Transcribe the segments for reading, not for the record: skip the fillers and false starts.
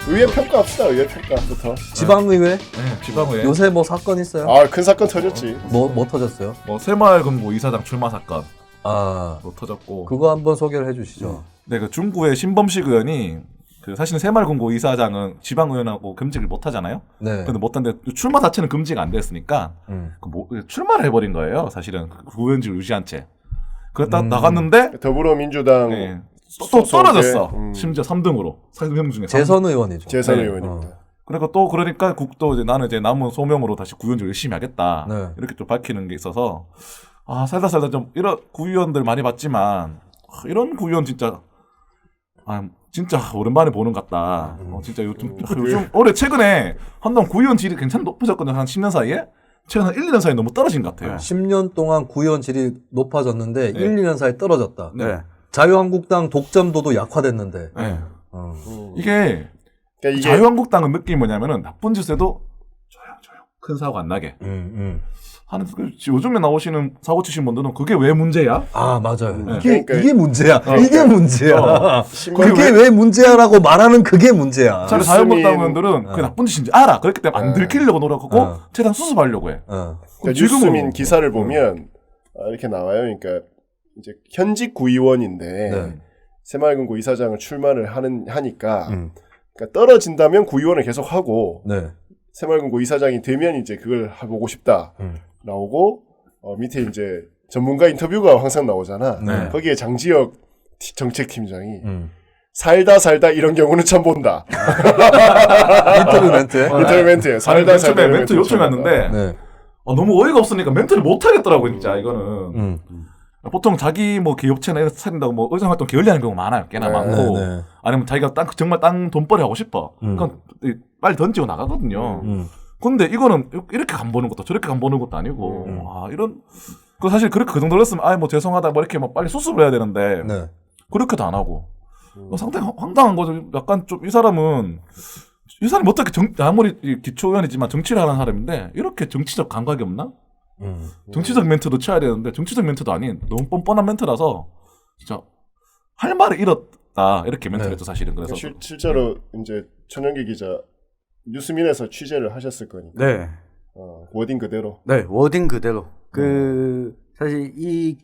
의회 평가합시다. 의회 평가부터. 지방의회? 네, 지방의회. 요새 뭐 사건 있어요? 아, 큰 사건 터졌지. 뭐 터졌어요? 뭐 새마을금고 이사장 출마 사건 아, 또 터졌고. 그거 한번 소개를 해주시죠. 네, 그 중구의 신범식 의원이 사실은 새마을금고 이사장은 지방의원하고 겸직을 못 하잖아요. 네. 근데 못하는데 출마 자체는 금지가 안 됐으니까 출마를 해버린 거예요. 사실은 구의원직을 유지한 채. 그랬다 나갔는데 더불어민주당 네, 또 떨어졌어. 소속의, 심지어 3등으로 3명 중에 재선 의원이죠. 재선 네. 의원입니다. 그리고 또 그러니까 국도 이제 나는 이제 남은 소명으로 다시 구의원직 열심히 하겠다. 네. 이렇게 좀 밝히는 게 있어서 살다 좀 이런 구의원들 많이 봤지만 이런 구의원 진짜 진짜 오랜만에 보는 것 같다. 진짜 요즘 올해 최근에 한동 구의원 질이 괜찮이 높아졌거든요. 한 10년 사이에. 최근 한 1, 2년 사이에 너무 떨어진 것 같아요. 10년 동안 구의원 질이 높아졌는데 네. 1, 2년 사이에 떨어졌다. 네. 자유한국당 독점도도 약화됐는데. 네. 어. 이게 그러니까 이게 자유한국당은 느낌이 뭐냐면은 나쁜 짓 해도 조용 큰 사고 안 나게 하는 요즘에 나오시는 사고 치신 분들은 그게 왜 문제야? 아, 맞아요. 네. 이게 문제야. 이게 문제야. 신문에 그게 왜 문제야라고 말하는 그게 문제야. 차라리 자유한국당 의원들은 그게 나쁜 짓인지 알아. 그렇기 때문에 안 들키려고 노력하고 최대한 수습하려고 해. 어. 그러니까 뉴스민 기사를 보면 이렇게 나와요. 그러니까 이제 현직 구의원인데 네. 새마을금고 이사장을 출마를 하니까 그러니까 떨어진다면 구의원을 계속 하고 네. 새마을금고 이사장이 되면 이제 그걸 해보고 싶다 나오고 밑에 이제 전문가 인터뷰가 항상 나오잖아. 네. 거기에 장지혁 정책팀장이 살다 이런 경우는 처음 본다. 인터뷰 멘트에. 인터뷰 멘트에 살다 처음에 이런 멘트 멘트를 처음 요청했는데 네. 너무 어이가 없으니까 멘트를 못 하겠더라고 진짜 이거는. 보통 자기 뭐 기업체나 이런 차린다고 뭐 의정활동 게을리하는 경우가 많아요. 꽤나 많고. 네. 아니면 자기가 정말 땅 돈벌이 하고 싶어. 그러니까 빨리 던지고 나가거든요. 근데 이거는 이렇게 간 보는 것도 저렇게 간 보는 것도 아니고 이런 사실 그렇게 그 정도로 했으면 뭐 죄송하다 뭐 이렇게 뭐 빨리 수습을 해야 되는데 네. 그렇게도 안 하고 상당히 황당한 거죠. 약간 좀 이 사람이 어떻게 아무리 기초의원이지만 정치를 하는 사람인데 이렇게 정치적 감각이 없나? 정치적 멘트도 쳐야 되는데 정치적 멘트도 아닌 너무 뻔뻔한 멘트라서 진짜 할 말을 잃었다 이렇게 멘트를 했죠 사실은. 그래서 실제로 이제 천영기 기자 뉴스민에서 취재를 하셨을 거니까. 네. 워딩 그대로. 네, 워딩 그대로. 사실 이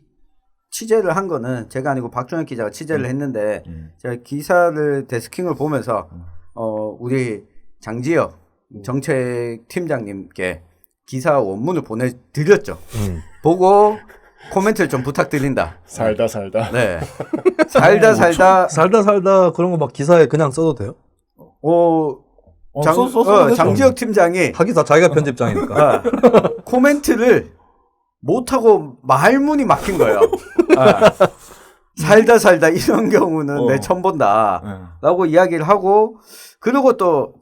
취재를 한 거는 제가 아니고 박종혁 기자가 취재를 했는데 제가 기사를 데스킹을 보면서 우리 장지혁 정책팀장님께 기사 원문을 보내드렸죠. 보고 코멘트를 좀 부탁드린다. 살다. 네. 살다. 그런 거 막 기사에 그냥 써도 돼요? 장지혁 팀장이 하기 다 자기가 편집장이니까. 코멘트를 못하고 말문이 막힌 거예요. 살다 이런 경우는 내 처음 본다 라고 이야기를 하고 그리고 또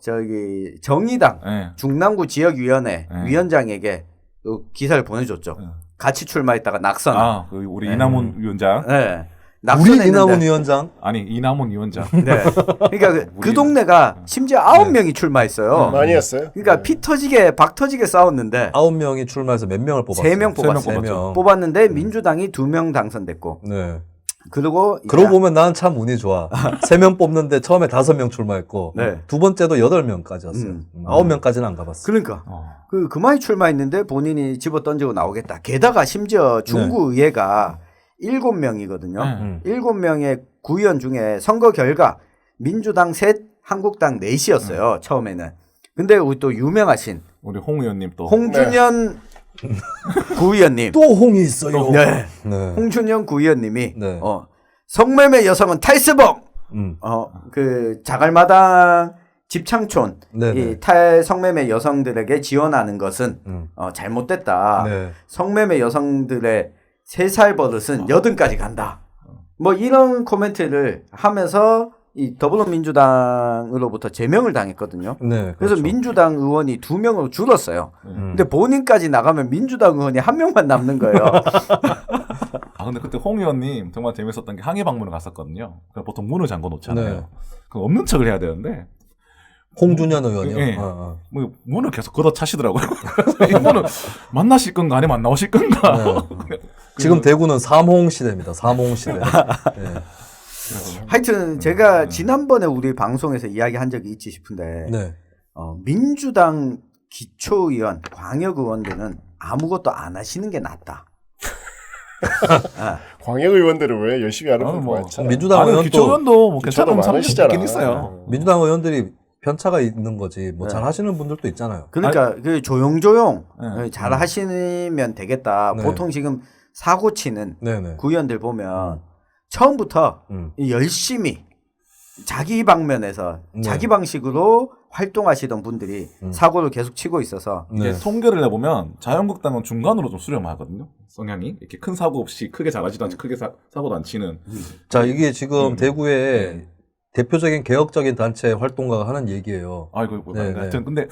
정의당 중남구 지역위원회 위원장에게 기사를 보내줬죠. 같이 출마했다가 낙선. 우리 이남훈 위원장. 네. 우리 이남훈 위원장? 아니 이남훈 위원장. 네. 그러니까 그 동네가 심지어 9명이 출마했어요. 많이 했어요. 그러니까 박 터지게 싸웠는데 9명이 출마해서 몇 명을 뽑았어요? 3명 뽑았어요. 뽑았는데 민주당이 2명 당선됐고. 네. 그러고 보면 나는 참 운이 좋아. 3명 뽑는데 처음에 5명 출마했고 두 번째도 8명까지 왔어요. 9명까지는 안 가봤어요. 그러니까 그만이 출마했는데 본인이 집어 던지고 나오겠다. 게다가 심지어 중구의회가 7명이거든요. 7명의 구의원 중에 선거 결과 민주당 3, 한국당 4이었어요. 처음에는. 근데 우리 또 유명하신 우리 홍 의원님 또 홍준현 구의원님. 또 홍이 있어요. 네. 홍준현 구의원님이 성매매 여성은 탈세범. 자갈마당 집창촌 이 탈성매매 여성들에게 지원하는 것은 잘못됐다. 성매매 여성들의 3살 버릇은 80까지 간다. 뭐 이런 코멘트를 하면서 이 더불어민주당으로부터 제명을 당했거든요. 네, 그래서 그렇죠. 민주당 의원이 2명으로 줄었어요. 근데 본인까지 나가면 민주당 의원이 1명만 남는 거예요. 근데 그때 홍 의원님 정말 재밌었던 게 항해 방문을 갔었거든요. 보통 문을 잠궈 놓잖아요. 네. 그럼 없는 척을 해야 되는데 홍준현 의원이요? 네. 뭐 문을 계속 걷어 차시더라고요. 이거는 만나실 건가 아니면 안 나오실 건가. 지금 대구는 삼홍 시대입니다. 삼홍 시대. 네. 하여튼 제가 지난번에 우리 방송에서 이야기한 적이 있지 싶은데 네. 민주당 기초의원, 광역의원들은 아무것도 안 하시는 게 낫다. 광역 의원들은 왜 열심히 하는 아니, 분 뭐, 많잖아. 민주당 의원도 기초의원도 뭐 기초도 괜찮은 많으시잖아. 사람이 있긴 있어요. 민주당 의원들이 편차가 있는 거지. 뭐 네. 잘 하시는 분들도 있잖아요. 그러니까 그 조용조용 네. 잘 하시면 되겠다. 네. 보통 지금 사고 치는 네네. 구의원들 보면 처음부터 열심히 자기 방면에서 네. 자기 방식으로 활동하시던 분들이 사고를 계속 치고 있어서 네. 이제 통계를 내보면 자유한국당은 중간으로 좀 수렴하거든요. 성향이 이렇게 큰 사고 없이 크게 잘하지도 않지 크게 사고도 안 치는. 자, 이게 지금 대구에 대표적인 개혁적인 단체 활동가가 하는 얘기예요. 아이고 뭐, 네, 하여튼 근데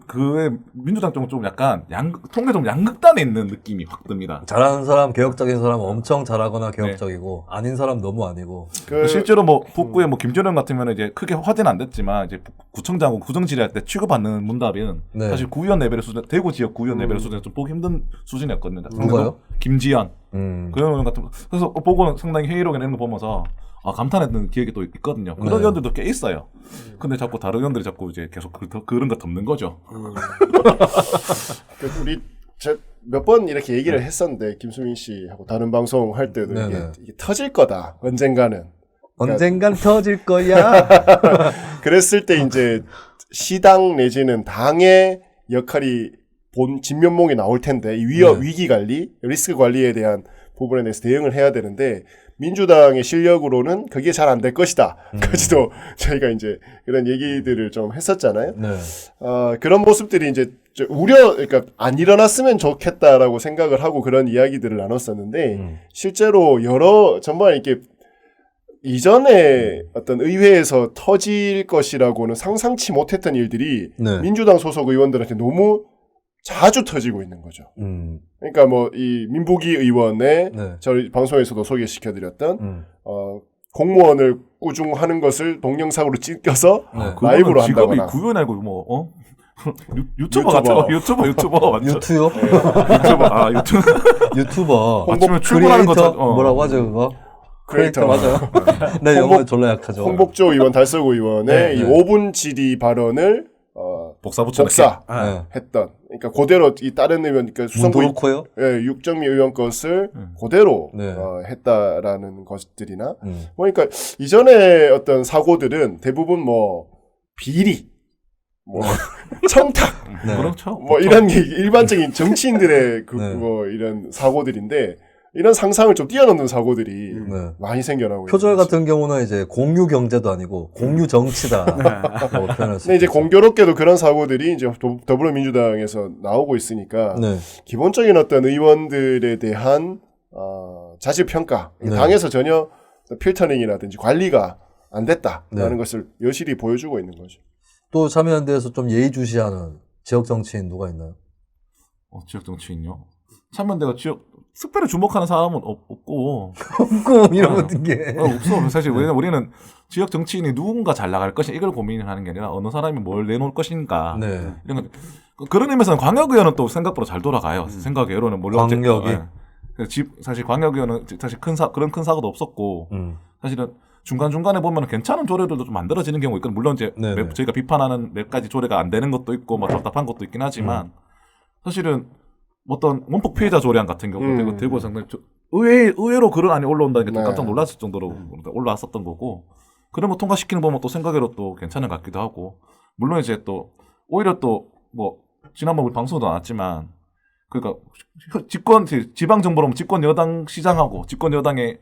그의 민주당 쪽은 좀 약간 통계 좀 양극단에 있는 느낌이 확 듭니다. 잘하는 사람, 개혁적인 사람 엄청 잘하거나 개혁적이고 아닌 사람 너무 아니고. 실제로 뭐 북구에 뭐 김준영 같으면 이제 크게 화제는 안 됐지만 이제 구청장하고 구정질의할 때 취급받는 문답은 네. 사실 구의원 레벨의 수준, 대구 지역 구의원 레벨의 수준에서 좀 보기 힘든 수준이었거든요. 누가요? 김지현 그런 의원 같은 거. 그래서 보고는 상당히 회의록이나 이런 거 보면서 감탄했던 기억이 또 있거든요. 그런 네. 의원들도 꽤 있어요. 근데 자꾸 다른 의원들이 자꾸 이제 계속 그런 거 덮는 거죠. 우리 몇 번 이렇게 얘기를 했었는데 김수민 씨하고 다른 방송 할 때도 이게 터질 거다 언젠가는. 언젠간 터질 거야. 그랬을 때 이제 시당 내지는 당의 역할이 본 진면목이 나올 텐데 이 위기 관리, 리스크 관리에 대한 부분에 대해서 대응을 해야 되는데 민주당의 실력으로는 그게 잘 안 될 것이다. 까지도 저희가 이제 그런 얘기들을 좀 했었잖아요. 네. 그런 모습들이 이제 그러니까 안 일어났으면 좋겠다라고 생각을 하고 그런 이야기들을 나눴었는데 실제로 정말 이렇게 이전에 어떤 의회에서 터질 것이라고는 상상치 못했던 일들이 민주당 소속 의원들한테 너무 자주 터지고 있는 거죠. 그러니까 뭐 이 민부기 의원의 저희 방송에서도 소개시켜드렸던 공무원을 꾸중하는 것을 동영상으로 찍혀서 라이브로 직업이 한다거나. 구현 알고 뭐 유튜버 같은 거 유튜버 맞죠? 유튜요? 유튜버. 홍보 아침에 출근하는 거 뭐라고 하죠 그거? 크리에이터 맞아요. 네, 영어 졸라 약하죠. 홍복조 의원, 달서구 의원의 이 5분 질의 발언을 복사했던. 그러니까 그대로 이 다른 의원, 그러니까 수성구 육정미 의원 것을 그대로 했다라는 것들이나 그러니까 이전에 어떤 사고들은 대부분 뭐 비리, 뭐 청탁, 그렇죠. 뭐 이런 게 일반적인 정치인들의 뭐 이런 사고들인데. 이런 상상을 좀 뛰어넘는 사고들이 많이 생겨나고 표절 같은 경우는 이제 공유 경제도 아니고 공유 정치다. 뭐 표현할 수 근데 이제 공교롭게도 그런 사고들이 이제 더불어민주당에서 나오고 있으니까 기본적인 어떤 의원들에 대한 자질평가, 당에서 전혀 필터링이라든지 관리가 안 됐다라는 것을 여실히 보여주고 있는 거죠. 또 참여연대에서 좀 예의주시하는 지역 정치인 누가 있나요? 지역 정치인요? 참여연대가 특별히 주목하는 사람은 없고 이런 것든 게 없어. 사실 왜냐면 우리는 지역 정치인이 누군가 잘 나갈 것인가 이걸 고민을 하는 게 아니라 어느 사람이 뭘 내놓을 것인가 이런 거. 그런 의미에서는 광역의원은 또 생각보다 잘 돌아가요. 생각의 여론은 물론 광역이 사실 광역의원은 사실 그런 큰 사고도 없었고 사실은 중간중간에 보면 괜찮은 조례들도 좀 만들어지는 경우가 있거든요. 물론 이제 저희가 비판하는 몇 가지 조례가 안 되는 것도 있고 뭐 답답한 것도 있긴 하지만 사실은 어떤 원폭 피해자 조례안 같은 경우 대구 상당히 의외로 그런 안이 올라온다는 게 좀 깜짝 놀랐을 정도로 올라왔었던 거고 그런 거 통과시키는 보면 또 생각외로 또 괜찮은 것 같기도 하고 물론 이제 또 오히려 또 뭐 지난번 우리 방송도 나왔지만 그러니까 지방 정부로 집권 여당 시장하고 집권 여당의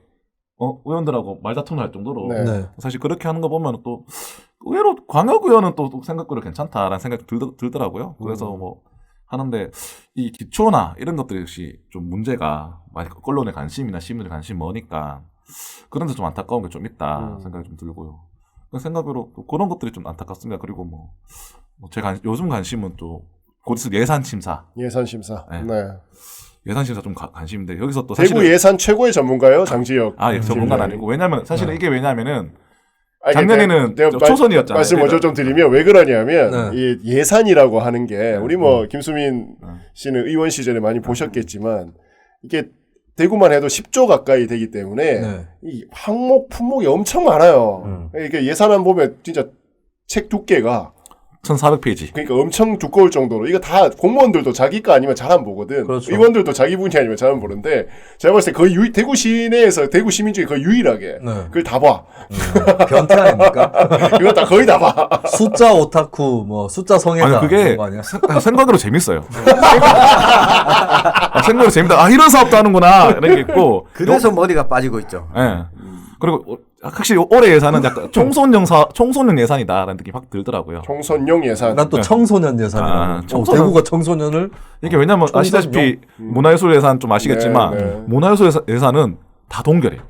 의원들하고 말다툼을 할 정도로 사실 그렇게 하는 거 보면 또 의외로 광역 의원은 또 생각외로 괜찮다라는 생각이 들더라고요. 그래서 뭐 하는데 이 기초나 이런 것들이 역시 좀 문제가 많이 언론의 관심이나 시민들의 관심이 머니까 그런 데 좀 안타까운 게 좀 있다 생각이 좀 들고요. 생각으로 그런 것들이 좀 안타깝습니다. 그리고 뭐 제가 요즘 관심은 또 곧 있을 예산 심사. 예산 심사 좀 관심인데 여기서 또 대구 예산 최고의 전문가예요, 장지혁. 전문가는 아니고 왜냐면 사실은 이게 왜냐면은 작년에는 초선이었잖아요. 말씀 먼저 좀 드리면 왜 그러냐면 이 예산이라고 하는 게 우리 뭐 김수민 씨는 의원 시절에 많이 보셨겠지만 이게 대구만 해도 10조 가까이 되기 때문에 네. 이 항목 품목이 엄청 많아요. 그러니까 예산안 보면 진짜 책 두께가 1400페이지. 그러니까 엄청 두꺼울 정도로 이거 다 공무원들도 자기 거 아니면 잘 안 보거든. 그렇죠. 의원들도 자기 분이 아니면 잘 안 보는데 제가 봤을 때 거의 대구 시내에서 대구 시민 중에 거의 유일하게 네. 그걸 다 봐. 변태 아닙니까? 이거 다 거의 다 봐. 숫자 오타쿠, 뭐 숫자 성애자 아니 그게 이런 거 아니야? 생각으로 재밌어요. 생각으로 재밌다. 아 이런 사업도 하는구나 이런 게 있고. 그래서 머리가 빠지고 있죠. 예. 그리고 확실히 올해 예산은 약간 청소년 예산이다라는 느낌이 확 들더라고요. 총선용 예산. 난 또 청소년 예산이라고. 아, 청소년- 대구가 청소년을 이게 왜냐면 아시다시피 문화예술 예산 좀 아시겠지만 네, 네. 문화예술 예산은 다 동결해요.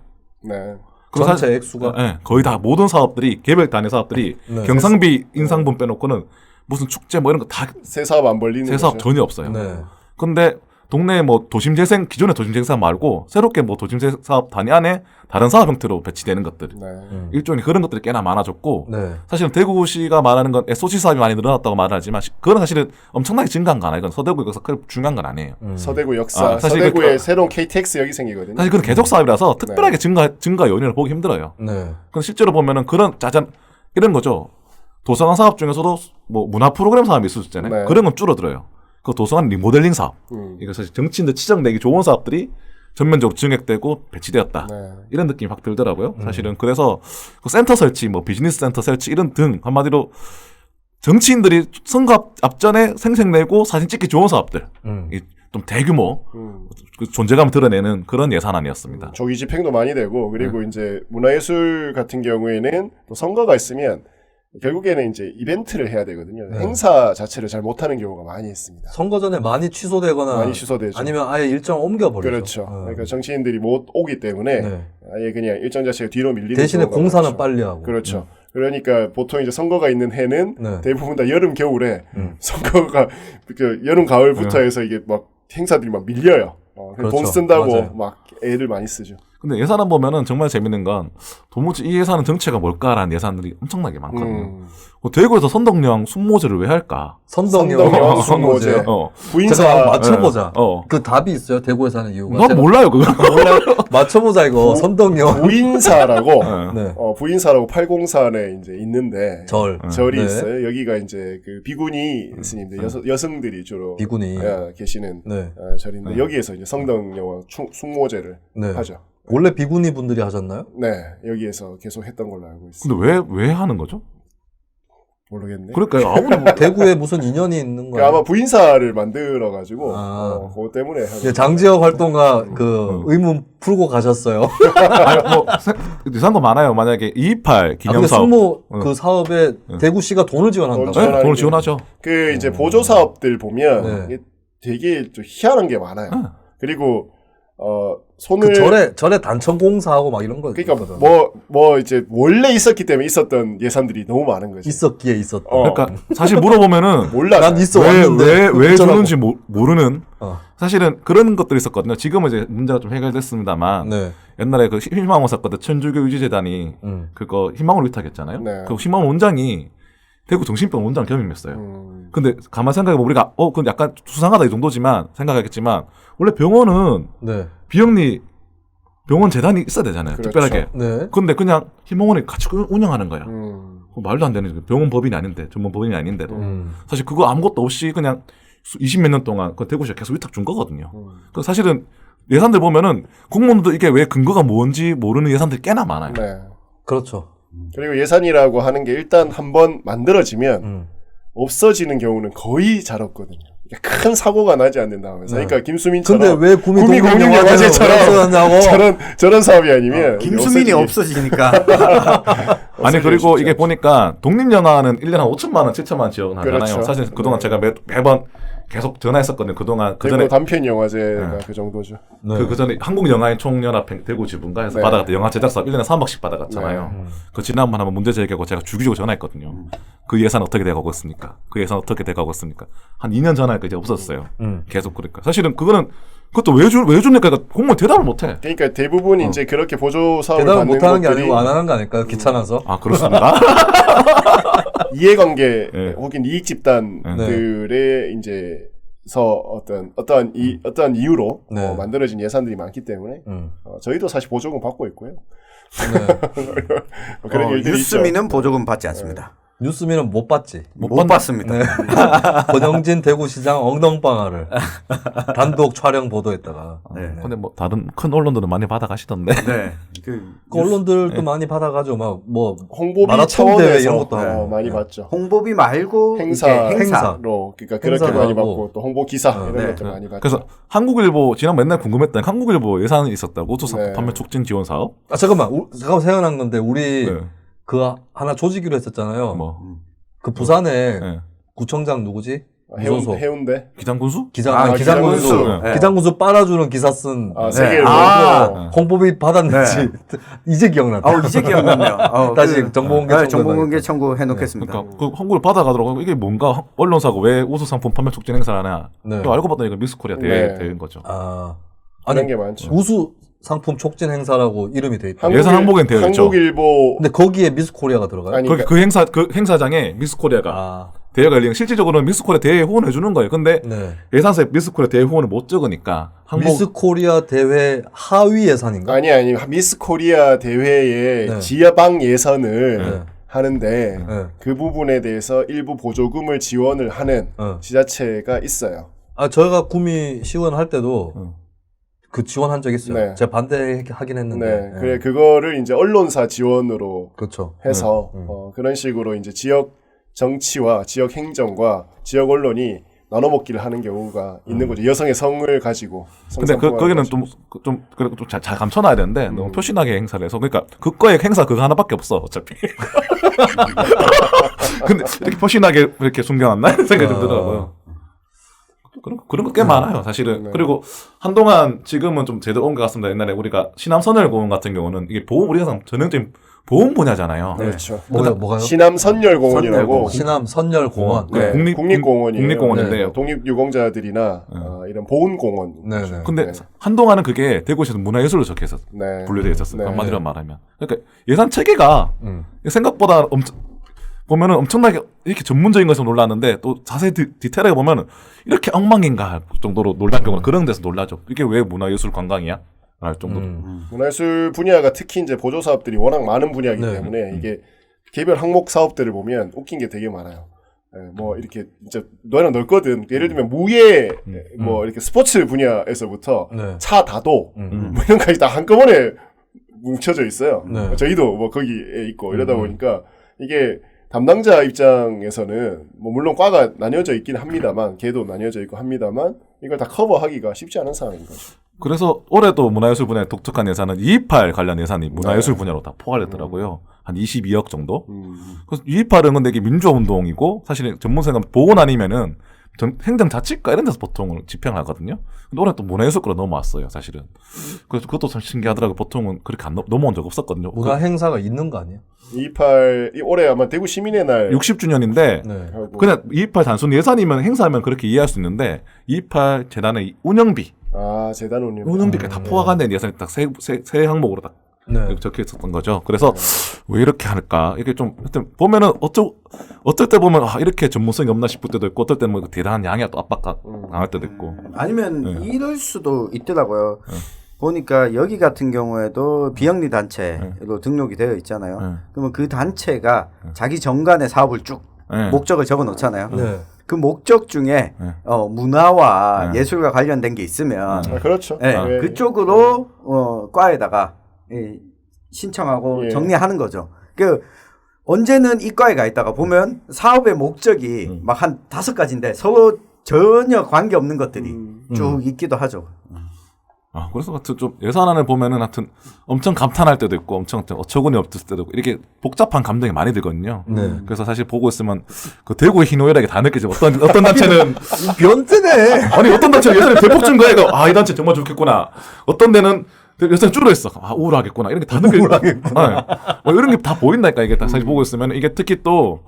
네. 그리고 전체 액수가 예, 거의 다 모든 사업들이 개별 단위 사업들이 네. 경상비 인상분 빼놓고는 무슨 축제 뭐 이런 거 다 새 사업 안 벌리는 새 사업 거죠. 전혀 없어요. 네. 근데 동네 뭐 도심재생 기존의 도심재생 말고 새롭게 뭐 도심재생 사업 단위 안에 다른 사업 형태로 배치되는 것들 네. 일종의 그런 것들이 꽤나 많아졌고 네. 사실은 대구시가 말하는 건 SOC 사업이 많이 늘어났다고 말을 하지만 그건 사실은 엄청나게 증가한 거 아니에요. 이건 서대구 역사 크 중요한 건 아니에요. 서대구 역사. 사실 서대구에 그- 새로운 KTX 여기 생기거든요. 사실 그건 계속 사업이라서 특별하게 증가 요인을 보기 힘들어요. 네. 근데 실제로 보면은 그런 짜잔 이런 거죠. 도서관 사업 중에서도 뭐 문화 프로그램 사업이 있을 수 있잖아요. 네. 그런 건 줄어들어요. 그 도서관 리모델링 사업. 이거 사실 정치인들 치정내기 좋은 사업들이 전면적으로 증액되고 배치되었다. 네. 이런 느낌이 확 들더라고요. 사실은 그래서 그 센터 설치, 뭐 비즈니스 센터 설치 이런 등 한마디로 정치인들이 선거 앞전에 생색내고 사진 찍기 좋은 사업들, 이 좀 대규모 그 존재감을 드러내는 그런 예산안이었습니다. 조기 집행도 많이 되고 그리고 이제 문화예술 같은 경우에는 또 선거가 있으면 결국에는 이제 이벤트를 해야 되거든요. 네. 행사 자체를 잘 못하는 경우가 많이 있습니다. 선거 전에 많이 취소되거나 많이 취소되죠. 아니면 아예 일정 옮겨버리죠. 그렇죠. 그러니까 정치인들이 못 오기 때문에 네. 아예 그냥 일정 자체가 뒤로 밀리는 대신에 경우가 공사는 많죠. 빨리 하고. 그렇죠. 그러니까 보통 이제 선거가 있는 해는 네. 대부분 다 여름 겨울에 선거가 그 여름 가을부터 해서 이게 막 행사들이 막 밀려요. 그렇죠. 돈 쓴다고 맞아요. 막 애를 많이 쓰죠. 근데 예산안 보면은 정말 재밌는 건 도무지 이 예산은 정체가 뭘까라는 예산들이 엄청나게 많거든요. 대구에서 선덕령 순모제를 왜 할까? 선덕령 순모제. 부인사 제가 한번 맞춰보자. 어. 그 답이 있어요. 대구에서 하는 이유가. 나도 몰라요 그거. 맞춰보자 이거. 선덕령. 부인사라고 네. 부인사라고 804에 이제 있는데 절이 네. 있어요. 여기가 이제 그 비구니 스님들 여성들이 주로 비구니. 계시는 네. 절인데 여기에서 이제 성덕령과 숙모제를 네. 하죠. 원래 비구니 분들이 하셨나요? 네, 여기에서 계속 했던 걸로 알고 있습니다. 근데 왜 하는 거죠? 모르겠네. 그러니까요. 아무리 대구에 무슨 인연이 있는 그 거예요? 아마 부인사를 만들어 가지고 그것 때문에 하는 예, 장지혁 활동가 그 의문 풀고 가셨어요. 아니, 뭐 이상한 거 많아요. 만약에 228 기념 사업. 승모 그 사업에 대구시가 돈을 지원한다고. 돈 네, 돈을 지원하죠. 그 이제 보조 사업들 보면 네. 이게 되게 좀 희한한 게 많아요. 그리고 손을 그 절에 단청 공사하고 막 이런 거 그러니까 있거든. 뭐 이제 원래 있었기 때문에 있었던 예산들이 너무 많은 거지. 있었기에 있었다. 그러니까 사실 물어보면은 몰라. 난 있어 왔는데 왜 어쩌라고. 주는지 모르는 어. 사실은 그런 것들이 있었거든요. 지금은 이제 문제가 좀 해결됐습니다만 네. 옛날에 그 희망원 사건 천주교 유지재단이 그거 희망원 위탁했잖아요. 네. 그 희망원 원장이 대구 정신병 원장 겸임했어요. 근데 가만 생각해보면 우리가 근데 약간 수상하다 이 정도지만 생각하겠지만 원래 병원은 네. 비영리 병원 재단이 있어야 되잖아요. 그렇죠. 특별하게. 네. 근데 그냥 희망원이 같이 운영하는 거야. 그거 말도 안 되는 병원 법인이 아닌데 전문 법인이 아닌데도 사실 그거 아무것도 없이 그냥 20몇 년 동안 그 대구시가 계속 위탁 준 거거든요. 그 사실은 예산들 보면은 공무원도 이게 왜 근거가 뭔지 모르는 예산들이 꽤나 많아요. 네. 그렇죠. 그리고 예산이라고 하는 게 일단 한번 만들어지면 없어지는 경우는 거의 잘 없거든요. 큰 사고가 나지 않는 다음에서. 그러니까 김수민처럼 근데 왜 구미공영화제처럼 저런 사업이 아니면 김수민이 없어지니까. 아니 그리고 이게 보니까 독립영화는 1년에 한 5천만 원, 7천만 원 지원하잖아요. 그렇죠. 사실 그동안 제가 매번 계속 전화했었거든요. 그동안 그 전에 단편 영화제가 그 정도죠. 그 전에 한국영화인 총연합회 대구 지분가 해서 받아갔다 영화 제작 사업 1년에 3억씩 받아갔잖아요. 그 지난번 한번 문제 제기하고 제가 주기적으로 전화했거든요. 그 예산 어떻게 돼가고 있습니까? 그 예산 어떻게 돼가고 있습니까? 한 2년 전화니까 이제 없었어요. 계속 그러니까 사실은 그것도 왜 줍니까? 그러니까 공무원 대답을 못해. 그러니까 대부분 이제 그렇게 보조 사업을 대답을 받는 못하는 게 것들이 아니고 안 하는 거 아닐까요? 귀찮아서. 아 그렇습니까? 이해관계 네. 혹은 이익 집단들의 이제 어떠한 이유로 네. 만들어진 예산들이 많기 때문에 저희도 사실 보조금 받고 있고요. 네. 그런 일들이 뉴스미는 있죠. 보조금 받지 않습니다. 뉴스미는 못 봤지. 못 받습니다. 네. 권영진 대구시장 엉덩방아를 단독 촬영 보도했다가. 네. 근데 뭐 다른 큰 언론들은 많이 받아가시던데. 네. 그 언론들도 많이 받아가죠. 막 뭐 홍보비 마라톤 차원에서 대회 이런 것도 하고. 많이 네. 받죠. 홍보비 말고 행사. 이렇게 행사로 그러니까 그렇게 행사도 많이 하고. 받고 또 홍보 기사 이런 네. 것들 많이 받죠. 그래서 한국일보 지난 맨날 궁금했던 한국일보 예산이 있었다고 우수상품 네. 판매 촉진 지원 사업. 아 잠깐만 생각난 건데 우리 네. 그 하나 조지기로 했었잖아요. 뭐 그 부산에 네. 구청장 누구지? 무소속. 해운대. 기장군수? 기장군수. 네. 기장군수 빨아주는 기사 쓴 세 개를 아. 보고 홍보비 받았는지 이제 기억났다. 이제 기억났네요. 다시 정보공개 청구 정보공개 청구해 놓겠습니다. 그러니까 그 홍보를 받아가더라고. 이게 뭔가 언론사가 왜 우수상품 판매 촉진 행사를 하냐. 네. 또 알고 봤더니 이거 미스코리아 네. 대회인 거죠. 아, 그런 아니 게 많죠. 우수 상품 촉진 행사라고 이름이 돼 있다. 예산 항목엔 되어 있죠. 한국일보 근데 거기에 미스 코리아가 들어가요? 아니, 그 행사 그 행사장에 미스코리아가 아, 대회가 열리는 실질적으로는 미스코리아 대회에 후원해 주는 거예요. 근데 네. 예산서에 미스코리아 대회 후원을 못 적으니까 미스 코리아 대회 하위 예산인가? 아니 미스 코리아 대회의 네. 지방 예선을 네. 하는데 네. 그 부분에 대해서 일부 보조금을 지원을 하는 지자체가 있어요. 아, 저희가 구미 시원할 때도 그 지원한 적 있어요. 네. 제가 반대하긴 했는데. 네, 그래 그거를 이제 언론사 지원으로 그렇죠. 해서 그런 식으로 이제 지역 정치와 지역 행정과 지역 언론이 나눠 먹기를 하는 경우가 있는 거죠. 여성의 성을 가지고. 근데 거기는 좀 잘 감춰놔야 되는데 너무 표신하게 행사를 해서 그러니까 그거의 행사 그거 하나밖에 없어 어차피. 근데 이렇게 표신하게 이렇게 숨겨놨나 이런 생각이 들더라고요. 그런 거 꽤 많아요 사실은. 네. 그리고 한동안 지금은 좀 제대로 온 것 같습니다. 옛날에 우리가 신암선열공원 같은 경우는 이게 보험 우리가 전형적인 보험 분야잖아요. 그렇죠. 뭐가요? 신암 선열공원이라고 신암 선열공원. 네, 국립공원이에요. 국립공원인데요. 네, 독립유공자들이나 이런 보훈공원. 네네. 근데 한동안은 그게 대구시에서 문화예술로 적혀서 네. 분류되어 있었어요. 네. 한마디로 말하면. 그러니까 예산 체계가 생각보다 보면은 엄청나게 이렇게 전문적인 것에서 놀랐는데 또 자세히 디테일하게 보면은 이렇게 엉망인가 할 정도로 놀란 경우는 그런 데서 놀라죠. 이게 왜 문화예술 관광이야? 할 정도로. 문화예술 분야가 특히 이제 보조 사업들이 워낙 많은 분야이기 네. 때문에 이게 개별 항목 사업들을 보면 웃긴 게 되게 많아요. 뭐 이렇게 진짜 너는 넓거든. 예를 들면 무예 뭐 이렇게 스포츠 분야에서부터 네. 차 다도 뭐 이런 것까지 다 한꺼번에 뭉쳐져 있어요. 네. 저희도 뭐 거기에 있고 이러다 보니까 이게 담당자 입장에서는 뭐 물론 과가 나뉘어져 있긴 합니다만 걔도 나뉘어져 있고 합니다만 이걸 다 커버하기가 쉽지 않은 상황인 거죠. 그래서 올해도 문화예술 분야에 독특한 예산은 228 관련 예산이 문화예술 분야로 다 포괄됐더라고요. 한 22억 정도. 그래서 228은 근데 이게 민주화운동이고 사실은 전문성은 보건 아니면은 행정자치과 이런 데서 보통 집행을 하거든요. 근데 올해 또 문화예술과로 넘어왔어요, 사실은. 그래서 그것도 참 신기하더라고요. 보통은 그렇게 안 넘어온 적 없었거든요. 문화 행사가 있는 거 아니에요? 28 올해 아마 대구 시민의 날 60주년인데 네. 하고 그냥 228 단순 예산이면 행사하면 그렇게 이해할 수 있는데 228 재단의 운영비, 재단 운영 운영비까지 다 포함된 예산이 딱 세 항목으로 딱 네. 적혀 있었던 거죠. 그래서 왜 이렇게 할까? 이게 좀 하여튼 보면은 어떨 때 보면 이렇게 전문성이 없나 싶을 때도 있고 어떨 때는 뭐 대단한 양이야 또 압박 당할 때도 있고. 아니면 이럴 수도 있더라고요. 보니까 여기 같은 경우에도 비영리 단체로 등록이 되어 있잖아요. 그러면 그 단체가 자기 정관의 사업을 쭉 목적을 적어 놓잖아요. 네. 그 목적 중에 문화와 네. 예술과 관련된 게 있으면 그렇죠. 네, 네. 그쪽으로 과에다가 신청하고 예. 정리하는 거죠. 그 언제는 이과에 가 있다가 보면 사업의 목적이 막 한 5가지인데 서로 전혀 관계 없는 것들이 쭉 있기도 하죠. 그래서 하여튼 좀 예산안을 보면은 하여튼 엄청 감탄할 때도 있고 엄청 어처구니 없을 때도 있고 이렇게 복잡한 감정이 많이 들거든요. 네. 그래서 사실 보고 있으면 그 대구의 희노애락이 다 느껴져. 어떤 단체는 변태네. 아니 어떤 단체는 예산이 대폭 준 거야. 이 단체 정말 좋겠구나. 어떤 데는 예산이 줄어있어. 우울하겠구나. 이런 게 다 느껴져. 뭐 이런 게 다 보인다니까 이게 다 사실 보고 있으면 이게 특히 또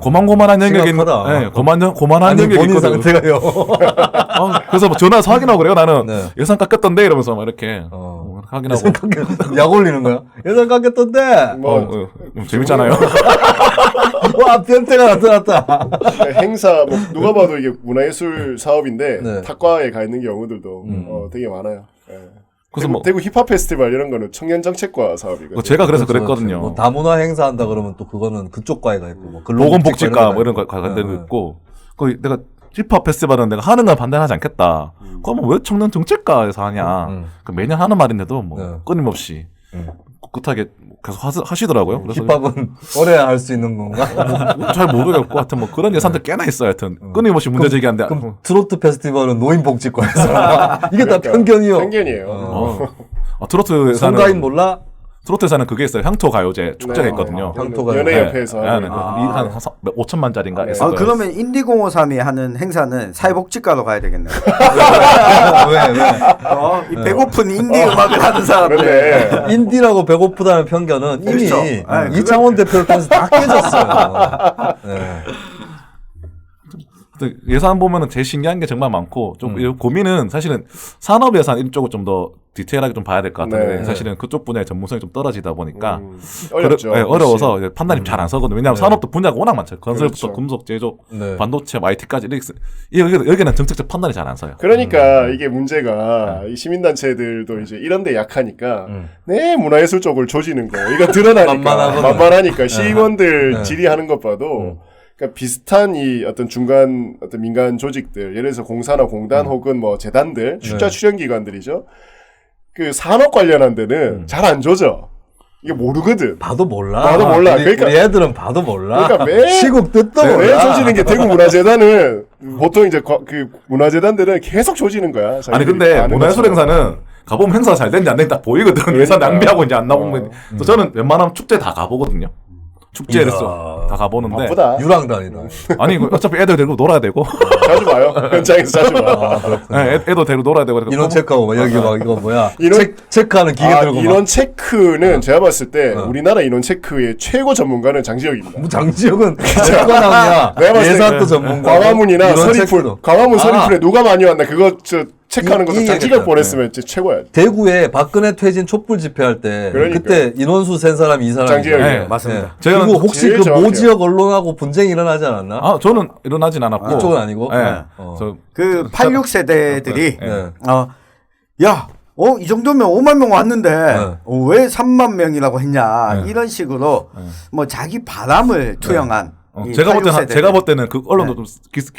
고만고만한 영역이 있는, 심각하다. 고만한 아니, 영역이 본인 있거든. 상태가요. 그래서 뭐 전화해서 확인하고 그래요. 나는 네. 예산 깎였던데 이러면서 막 이렇게 확인하고. 약 올리는 거야? 예산 깎였던데. 재밌잖아요. 와, 변태가 나타났다. 행사 뭐 누가 봐도 이게 문화예술 사업인데 네. 탁과에 가 있는 경우들도 되게 많아요. 예. 그래서 대구, 대구 힙합 페스티벌 이런 거는 청년정책과 사업이거든요. 제가 그래서 그렇죠, 그랬거든요. 뭐 다문화 행사한다 그러면 또 그거는 그쪽 과에가 있고 뭐 보건복지과 뭐 이런 거 관련된 거 있고 거기 내가 힙합 페스티벌은 내가 하는 건 반대하지 않겠다. 그러면 왜 청년 정책과에서 하냐? 그 매년 하는 말인데도 뭐 끊임없이 꿋꿋하게 계속 하시더라고요. 그래서 힙합은 오래 할 수 있는 건가? 잘 모르겠고 하여튼 뭐 그런 예산들 꽤나 있어요. 하여튼 끊임없이 문제 제기하는데 그럼 트로트 페스티벌은 노인복지과에서 이게 다 편견이요. 편견이에요. 트로트 예산은 송가인 몰라? 트로트 예산은 그게 있어요. 향토 가요제 축제가 있거든요. 향토가요. 연예협회에서 한 5천만짜리인가 있을 거예요. 그러면 인디053이 하는 행사는 사회복지과로 가야 되겠네요. 왜? 이 배고픈 인디 음악을 하는 사람들. 그런데 인디라고 배고프다는 편견은 이미 그렇죠. 아니, 이창원 대표를 통해서 다 깨졌어요. 네. 예산 보면은 제일 신기한 게 정말 많고 좀 이 고민은 사실은 산업 예산 이쪽을 좀 더 디테일하게 좀 봐야 될 것 같은데 네. 사실은 그쪽 분야의 전문성이 좀 떨어지다 보니까 어렵죠. 어려워서 이제 판단이 잘 안 서거든요. 왜냐하면 산업도 분야가 워낙 많죠. 건설부터 그렇죠. 금속, 제조, 네. 반도체, IT까지 여기는 정책적 판단이 잘 안 서요. 그러니까 이게 문제가 이 시민단체들도 이제 이런데 약하니까 내 문화예술 쪽을 조지는 거 이거 드러나니까 만만하니까 시의원들 질의하는 것 봐도 그러니까 비슷한 이 어떤 중간 어떤 민간 조직들 예를 들어서 공사나 공단 혹은 뭐 재단들 숫자 추정 기관들이죠. 그 산업 관련한 데는 잘 안 조져. 이게 모르거든. 봐도 몰라. 그러니까 우리 애들은 봐도 몰라. 그러니까 매 시국 뜻도 몰라. 매 조지는 게 대구 문화재단은 보통 이제 그 문화재단들은 계속 조지는 거야. 아니 근데 문화예술 행사는 가보면 행사가 잘 되는지 안 되는지 다 보이거든. 예산 낭비하고 이제 안 나오면. 그래서 저는 웬만하면 축제 다 가보거든요. 축제를 다 가보는데. 바쁘다. 유랑단이다. 아니 어차피 애들 데리고 놀아야 되고. 자주 봐요. 현장에서 자주 봐. 네, 애도 데리고 놀아야 되고. 인원 체크하고 막 여기 막 이거 뭐야. 인원- 체크하는 기계 들고 막. 인원 체크는 제가 봤을 때 우리나라 인원 체크의 최고 전문가는 장지혁입니다. 뭐 장지혁은 누가 나오냐. 내가 봤을 때 예산도 전문가. 광화문이나 인원 서리풀, 체크도. 광화문 아. 서리풀에 누가 많이 왔나 그거 저 체크하는 것도 이 장지혁 얘기했다. 보냈으면 진짜 최고야. 대구에 박근혜 퇴진 촛불 집회할 때 그러니까. 그때 인원수 센 사람이 이 사람이에요. 장지혁이에요. 네, 맞습니다. 저는 그리고 혹시 제일 그 정확해요. 모 지역 언론하고 분쟁이 일어나지 않았나? 저는 일어나진 않았고. 그쪽은 아니고. 네. 어. 그 86세대들이 네. 이 정도면 5만 명 왔는데 왜 3만 명이라고 했냐 네. 이런 식으로 뭐 자기 바람을 투영한 이 제가 볼 때는 86세대들. 제가 볼 때는 그 언론도 좀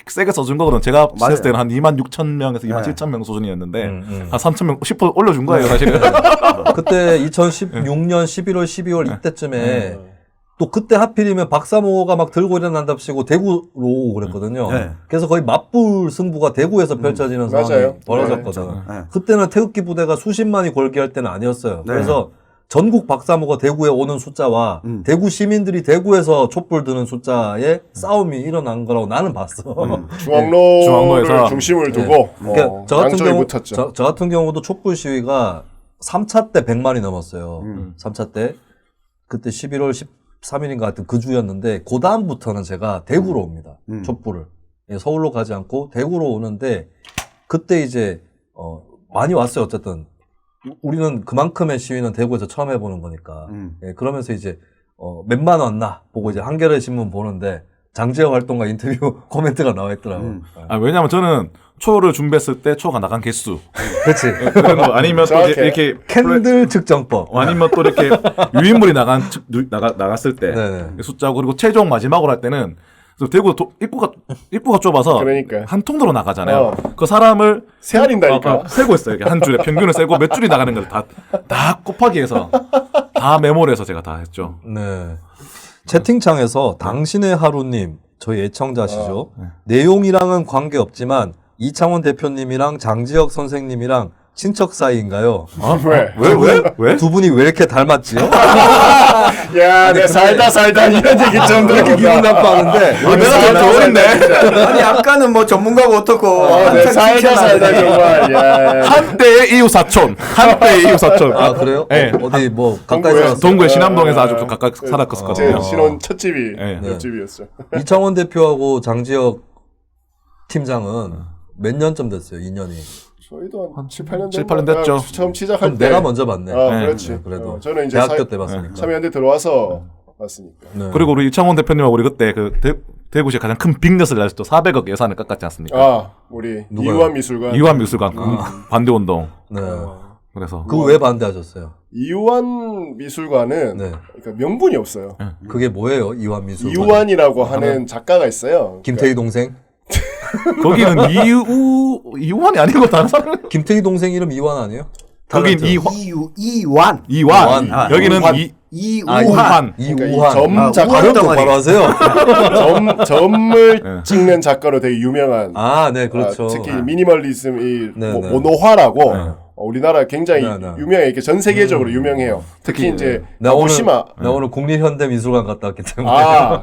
세게 써준 거거든. 제가 맞아요. 봤을 때는 한 2만 6천 명에서 2만 네. 7천 명 수준이었는데 한 3천 명 10% 올려준 거예요, 사실은. 그때 2016년 11월, 12월 이때쯤에 또 그때 하필이면 박사모가 막 들고 일어난답시고 대구로 오고 그랬거든요. 네. 그래서 거의 맞불 승부가 대구에서 펼쳐지는 상황이 맞아요. 벌어졌거든. 네. 그때는 태극기 부대가 수십만이 골기할 때는 아니었어요. 네. 그래서 전국 박사모가 대구에 오는 숫자와 대구 시민들이 대구에서 촛불 드는 숫자의 싸움이 일어난 거라고 나는 봤어. 중앙로를 중앙로에서. 중심을 두고 그러니까 저 같은 양쪽이 경우 붙었죠. 저 같은 경우도 촛불 시위가 3차 때 100만이 넘었어요. 3차 때 그때 11월 13일인가 하여튼 그 주였는데 그 다음부터는 제가 대구로 옵니다. 촛불을 예, 서울로 가지 않고 대구로 오는데 그때 이제 많이 왔어요. 어쨌든 우리는 그만큼의 시위는 대구에서 처음 해보는 거니까 예, 그러면서 이제 몇만 왔나 보고 이제 한겨레 신문 보는데 장지혁 활동가 인터뷰 코멘트가 나와 있더라고. 왜냐면 저는 초를 준비했을 때 초가 나간 개수. 그렇지. 그런 거 아니면 또 정확해. 이렇게 캔들 측정법. 아니면 또 이렇게 유인물이 나갔을 때 네네. 숫자고 그리고 최종 마지막으로 할 때는 그래서 대구 입구가 좁아서 그러니까. 한 통로로 나가잖아요. 그 사람을 세알인다니까. 세고 있어요. 이렇게 한 줄에 평균을 세고 몇 줄이 나가는 걸 다 곱하기 해서 다 메모를 해서 제가 다 했죠. 네. 채팅창에서 당신의 하루님 저희 애청자시죠. 내용이랑은 관계없지만 이창원 대표님이랑 장지혁 선생님이랑 친척 사이인가요? 왜? 두 분이 왜 이렇게 닮았지요? 야, 내 살다 이런 얘기 좀 이렇게 기분 나빠하는데 내가 더 좋은데. 아니 아까는 뭐 전문가가 어떻고 내 한참 살다 칭찬하는데. 정말. 야. 한때의 이웃 사촌. 한때의 이웃 사촌. 아 그래요? 네. 어디 뭐 가까이 동구에- 살았어요? 동구의 신암동에서 아주 가까이 제 살았었거든요. 신혼 첫 집이 네. 옆집이었어. 이창원 대표하고 장지혁 팀장은 몇 년쯤 됐어요? 2년이. 저희도 한 7, 8년 7, 8년 됐죠. 처음 시작할 그럼 때. 내가 먼저 봤네. 아, 그렇지. 네, 그래도 저는 이제 대학교 때 봤으니까. 참여연대 들어와서 봤으니까. 네. 그리고 우리 이창원 대표님하고 우리 그때 그 대구시에 가장 큰 빅넷을 날또 400억 예산을 깎았지 않습니까? 아, 우리 누가요? 이우환 미술관. 이완 미술관 반대운동. 네. 그래서 그거 왜 반대하셨어요? 이우환 미술관은 네. 그러니까 명분이 없어요. 그게 뭐예요? 이완 미술. 이우환이라고 하는 작가가 있어요. 김태희 동생? 거기는 이완이 아니고 다른 사람. 김태희 동생 이름 이완 아니에요? 거긴 이완. 이완. 아, 여기는 이완. 이우환. 그러니까 이 이우환. 점 작가 발음 덩어리. 똑바로 하세요. 점을 찍는 작가로 되게 유명한. 아, 네, 그렇죠. 특히 미니멀리즘 이 네, 네. 모노화라고 우리나라 굉장히 네. 유명해. 이렇게 전 세계적으로 유명해요. 특히 이제 가고시마. 나 오늘 국립현대미술관 갔다 왔기 때문에.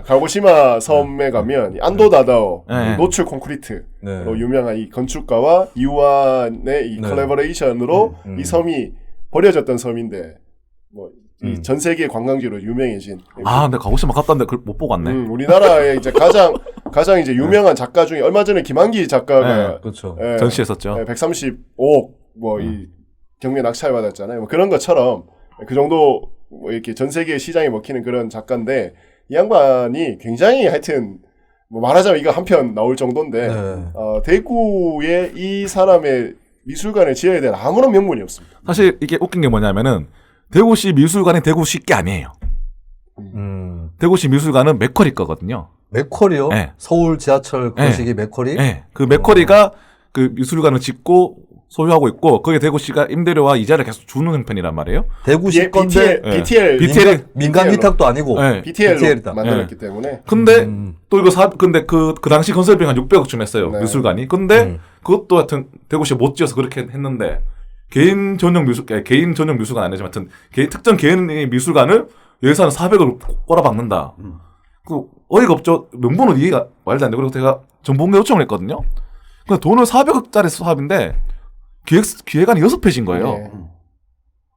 가고시마 섬에 가면 이 안도 다다오 네. 노출 콘크리트로 네. 유명한 이 건축가와 이완의 이 네. 콜라보레이션으로 이 섬이 버려졌던 섬인데 뭐 전 세계 관광지로 유명해진. 아, 근데 가고시마 갔다 왔는데 그걸 못 보고 왔네. 우리나라의 이제 가장 이제 유명한 작가 중에 얼마 전에 김한기 작가가 그렇죠. 전시했었죠. 135억 뭐 이 경매 낙찰 받았잖아요. 뭐 그런 것처럼 그 정도 뭐 이렇게 전 세계 시장에 먹히는 그런 작가인데 이 양반이 굉장히 하여튼 뭐 말하자면 이거 한 편 나올 정도인데 네. 대구에 이 사람의 미술관을 지어야 될 아무런 명분이 없습니다. 사실 이게 웃긴 게 뭐냐면은 대구시 미술관이 대구시 게 아니에요. 대구시 미술관은 맥쿼리 거거든요. 맥쿼리요? 네. 서울 지하철 거시기 맥쿼리? 네. 그 맥쿼리가 그 미술관을 짓고 소유하고 있고 거기에 대구시가 임대료와 이자를 계속 주는 형편이란 말이에요. 대구시 건데 BTL 민간 위탁도 아니고 네. BTL로 BTL 이다. 만들었기 때문에 근데 또 이거 근데 그 당시 건설비 한 600억쯤 했어요. 네. 미술관이. 근데 그것도 하여튼 대구시 못 지어서 그렇게 했는데 개인 전용 미술관 아니지만 하여튼 특정 개인의 미술관을 예산 400억을 꼬라박는다. 그 어이가 없죠. 명분은 이해가 말도 안 돼. 그리고 제가 정보공개 요청을 했거든요. 근데 돈을 400억짜리 사업인데 기획안이 6페이지인 거예요.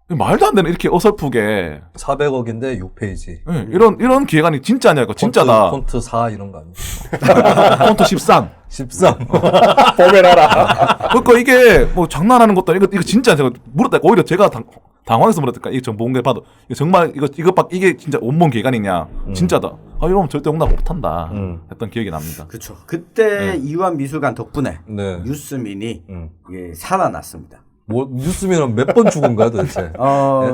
네. 말도 안 되는 이렇게 어설프게 400억인데 6페이지. 네, 이런 기획안이 진짜 아니야. 이거 진짜다. 폰트 4 이런 거 아니에요? 폰트 13. 13. 보면하라. 그러니까 이게 뭐 장난하는 것도 아니고 이거 진짜 제가 물었다니까 오히려 제가 당황해서 물었다니까 이게 정보공개 봐도 이거 정말 이게 진짜 원본 기획안이냐 진짜다. 이러면 절대 용납 못한다 했던 기억이 납니다. 그렇죠. 그때 이완 미술관 덕분에 네. 뉴스민이 예, 살아났습니다. 뭐 뉴스민은 몇 번 죽은 거야 도대체?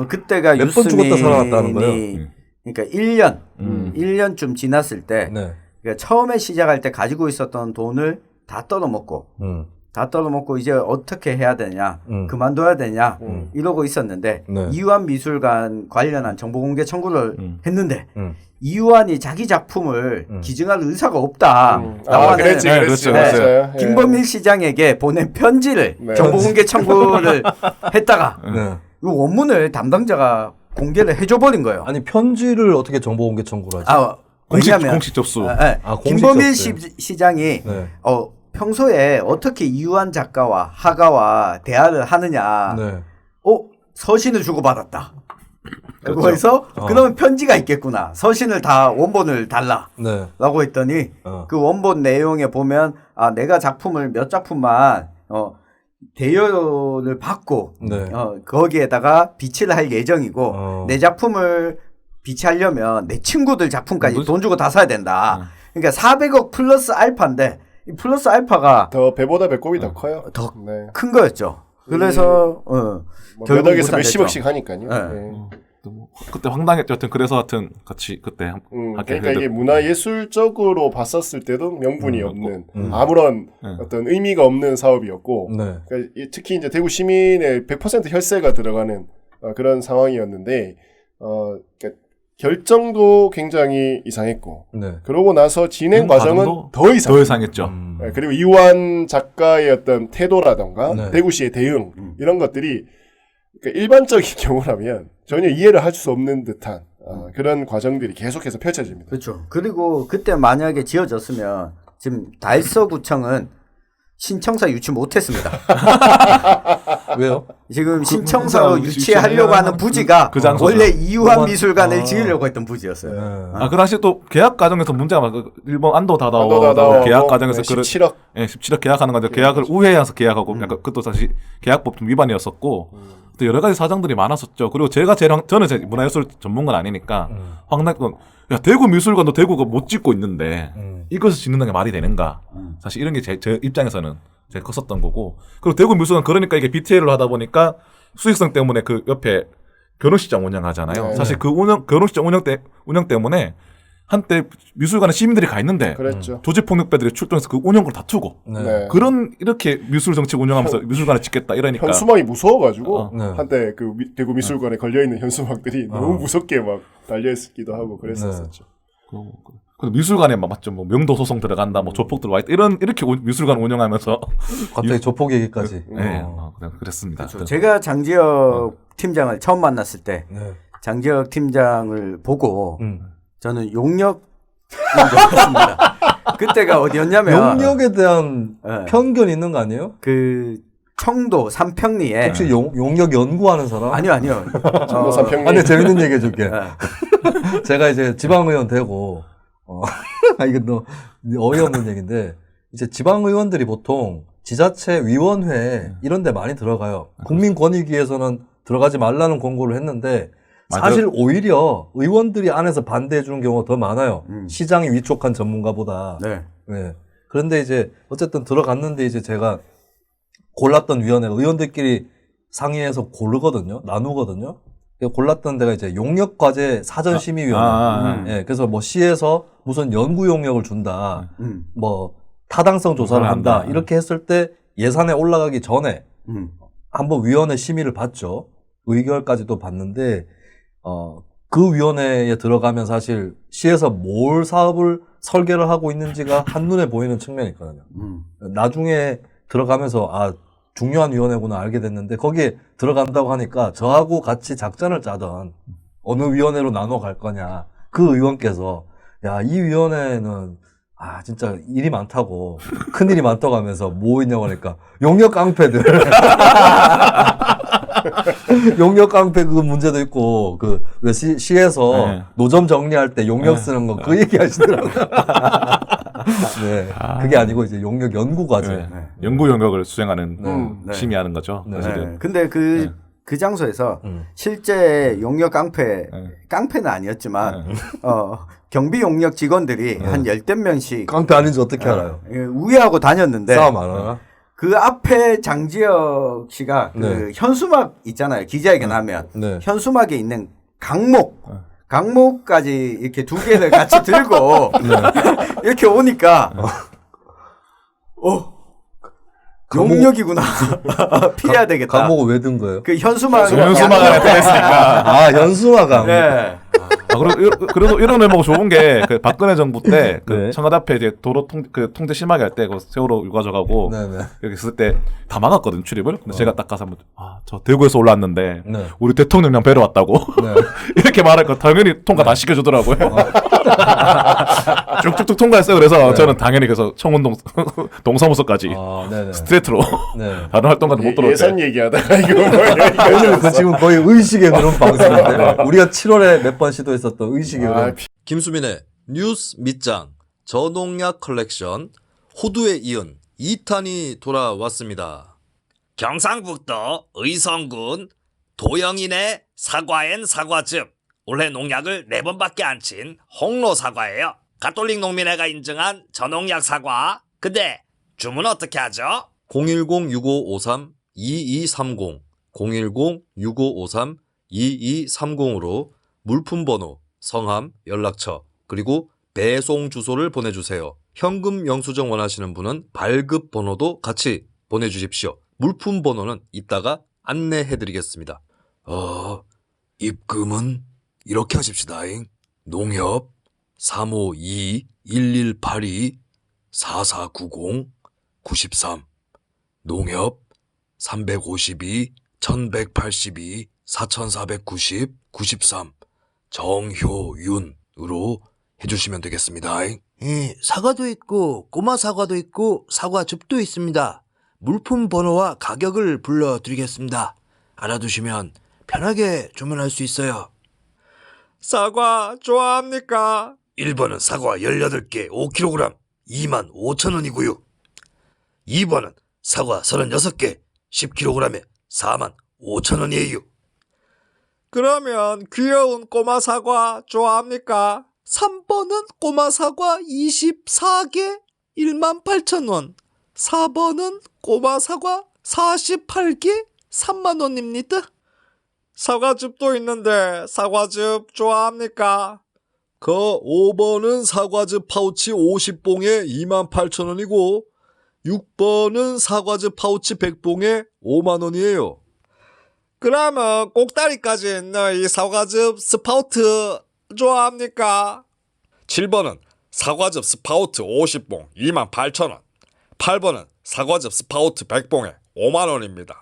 그때가 몇 번 죽었다 살아났다는 거예요? 뉴스민이 그러니까 1년쯤 지났을 때 네. 그러니까 처음에 시작할 때 가지고 있었던 돈을 다 떨어먹고 이제 어떻게 해야 되냐 그만둬야 되냐 이러고 있었는데 네. 이완 미술관 관련한 정보공개 청구를 했는데 이완이 자기 작품을 기증할 의사가 없다. 그랬지. 그렇죠. 김범일 시장에게 보낸 편지를 네. 정보공개 청구를 했다가 네. 이 원문을 담당자가 공개를 해줘버린 거예요. 아니 편지를 어떻게 정보공개 청구를 하지? 공식 접수. 공식 김범일 접수요. 시장이 네. 평소에 어떻게 이완 작가와 하가와 대화를 하느냐. 네. 서신을 주고받았다. 그렇죠. 그래서 그러면 편지가 있겠구나. 서신을 다 원본을 달라. 네. 라고 했더니 그 원본 내용에 보면 내가 작품을 몇 작품만 대여를 받고 네. 거기에다가 비치를 할 예정이고 내 작품을 비치하려면 내 친구들 작품까지 돈 주고 다 사야 된다. 그러니까 400억 플러스 알파인데 이 플러스 알파가 더 배보다 배꼽이 더 커요. 더 네. 큰 거였죠. 그래서 몇 억에서 무산됐죠. 몇십억씩 하니까요. 네. 네. 그때 황당했죠. 하여튼 그래서 하여튼 같이 그때 그러니까 이게 문화예술적으로 봤었을 때도 명분이 없는 아무런 어떤 의미가 없는 사업이었고 네. 그러니까 특히 이제 대구 시민의 100% 혈세가 들어가는 그런 상황이었는데 그러니까 결정도 굉장히 이상했고 네. 그러고 나서 진행 과정은 더 이상했죠. 그리고 이완 작가의 어떤 태도라던가 네. 대구시의 대응 이런 것들이 그러니까 일반적인 경우라면 전혀 이해를 할 수 없는 듯한 그런 과정들이 계속해서 펼쳐집니다. 그렇죠. 그리고 그때 만약에 지어졌으면 지금 달서구청은 신청서 유치 못했습니다. 왜요? 지금 신청서 그 유치하려고 하는 부지가 그 장소죠. 원래 이유한 그만- 미술관을 아. 지으려고 했던 부지였어요. 그 당시 또 계약 과정에서 문제가 많. 일본 안도 다다오 안도다다오 계약 과정에서 17억 17억 계약하는 건데 계약을 우회해서 계약하고 약간 그것도 사실 계약법 좀 위반이었었고 또 여러 가지 사정들이 많았었죠. 그리고 저는 문화예술 전문가는 아니니까 황당했던 야 대구 미술관도 대구가 못 짓고 있는데 이것을 짓는다는 게 말이 되는가? 사실 이런 게 제 입장에서는 제일 컸었던 거고 그리고 대구 미술관 그러니까 이게 BTL로 하다 보니까 수익성 때문에 그 옆에 결혼식장 운영하잖아요. 네. 사실 그 결혼식장 운영 때문에 한때 미술관에 시민들이 가 있는데 그랬죠. 조직폭력배들이 출동해서 그 운영을 다투고 네. 그런 이렇게 미술 정책 운영하면서 미술관을 짓겠다 이러니까 현수막이 무서워가지고 네. 한때 그 대구 미술관에 걸려 있는 현수막들이 너무 무섭게 막 달려 있기도 하고 그랬었죠. 그 미술관에 막 맞죠 뭐 명도 소송 들어간다 뭐 조폭 들어와 있다 이렇게 미술관 운영하면서 갑자기 조폭 얘기까지. 네, 어. 그랬습니다. 제가 장지혁 팀장을 처음 만났을 때 네. 장지혁 팀장을 보고 음. 저는 용역인 줄 알았습니다. 그때가 어디였냐면 용역에 대한 네. 편견이 있는 거 아니에요? 그 청도 삼평리에 혹시 용역 연구하는 사람? 아니요. 뭐 삼평리 아니 재밌는 얘기 해줄게. 네. 제가 이제 지방의원 되고 이거 너 어이없는 얘기인데 이제 지방의원들이 보통 지자체 위원회 이런 데 많이 들어가요. 국민권익위에서는 들어가지 말라는 권고를 했는데 사실 오히려 의원들이 안에서 반대해 주는 경우가 더 많아요. 시장이 위촉한 전문가보다. 네. 네. 그런데 이제 어쨌든 들어갔는데 이제 제가 골랐던 위원회가 의원들끼리 상의해서 고르거든요. 나누거든요. 골랐던 데가 이제 용역과제 사전심의위원회. 예, 그래서 뭐 시에서 무슨 연구 용역을 준다. 뭐 타당성 조사를 한다. 이렇게 했을 때 예산에 올라가기 전에 한번 위원회 심의를 받죠. 의결까지도 받는데 그 위원회에 들어가면 사실 시에서 뭘 사업을 설계를 하고 있는지가 한눈에 보이는 측면이 있거든요. 나중에 들어가면서 중요한 위원회구나 알게 됐는데 거기에 들어간다고 하니까 저하고 같이 작전을 짜던 어느 위원회로 나눠 갈 거냐 그 의원께서 야, 이 위원회는 진짜 일이 많다고 큰일이 많다고 하면서 뭐 있냐고 하니까 용역 깡패들 용역 깡패 그 문제도 있고 그 왜 시에서 네. 노점 정리할 때 용역 쓰는 거 그 얘기 하시더라고요. 네. 그게 아니고 이제 용역 연구과제. 네. 연구 용역을 수행하는 네. 심의하는 거죠. 네. 사실은. 네. 근데 그 장소에서 실제 용역 깡패는 아니었지만 경비 용역 직원들이 한 10대 명씩 깡패 아닌지 어떻게 알아요? 우회하고 다녔는데 싸움 안 하나? 그 앞에 장지혁 씨가 그 네. 현수막 있잖아요. 기자회견 하면 네. 현수막에 있는 강목까지 이렇게 두 개를 같이 들고 이렇게 오니까 용역이구나. 피해야 되겠다. 강목을 왜 든 거예요? 그 현수막 현수막 안에 들어있으니까. 현수막강. 네. 그래도 이런 의미가 좋은 게, 그 박근혜 정부 때, 그 네. 청와대 앞에 이제 도로 통제 심하게 할 때, 그 세월호 유가져가고, 네네. 여기 있을 때 다 막았거든, 출입을. 근데 제가 딱 가서 한번, 저 대구에서 올라왔는데, 네. 우리 대통령령 뵈러 왔다고. 네. 이렇게 말하니까 당연히 통과 다 시켜주더라고요. 쭉쭉쭉 통과했어요. 그래서 저는 당연히 그래서 청운동, 동사무소까지 네네. 스트레이트로 네. 다른 활동가도 못 들어올 때. 예산 얘기하다가 이거 왜냐면 그 지금 거의 의식의 흐름 방송인데 우리가 7월에 몇 번 시도했었던 의식의 흐름. 김수민의 뉴스 밑장 저농약 컬렉션 호두에 이은 2탄이 돌아왔습니다. 경상북도 의성군 도영인의 사과엔 사과즙. 올해 농약을 4번밖에 안 친 홍로 사과예요. 가톨릭 농민회가 인증한 저농약 사과. 근데 주문 어떻게 하죠? 010-6553-2230 010-6553-2230으로 물품번호, 성함, 연락처, 그리고 배송 주소를 보내주세요. 현금 영수증 원하시는 분은 발급 번호도 같이 보내주십시오. 물품 번호는 이따가 안내해드리겠습니다. 입금은 이렇게 하십시다잉. 농협 352-1182-4490-93 농협 352-1182-4490-93 정효윤으로 해주시면 되겠습니다. 예, 사과도 있고 꼬마 사과도 있고 사과즙도 있습니다. 물품 번호와 가격을 불러드리겠습니다. 알아두시면 편하게 주문할 수 있어요. 사과 좋아합니까? 1번은 사과 18개 5kg 25,000원이고요. 2번은 사과 36개 10kg에 45,000원이에요. 그러면 귀여운 꼬마 사과 좋아합니까? 3번은 꼬마 사과 24개 18,000원. 4번은 꼬마 사과 48개 30,000원입니다. 사과즙도 있는데 사과즙 좋아합니까? 그 5번은 사과즙 파우치 50봉에 28,000원이고 6번은 사과즙 파우치 100봉에 5만원이에요. 그러면 꼭다리까지 있는 이 사과즙 스파우트 좋아합니까? 7번은 사과즙 스파우트 50봉 28,000원. 8번은 사과즙 스파우트 100봉에 5만원입니다.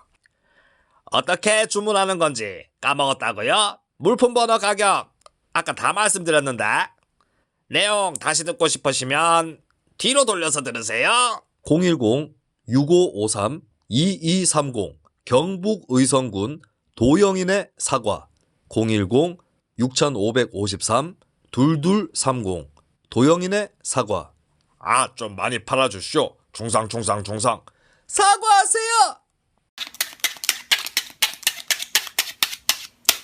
어떻게 주문하는 건지 까먹었다고요? 물품 번호 가격 아까 다 말씀드렸는데 내용 다시 듣고 싶으시면 뒤로 돌려서 들으세요. 010-6553-2230 경북 의성군 도영인의 사과 010-6553-2230 도영인의 사과. 아, 좀 많이 팔아주시오. 중상. 사과하세요.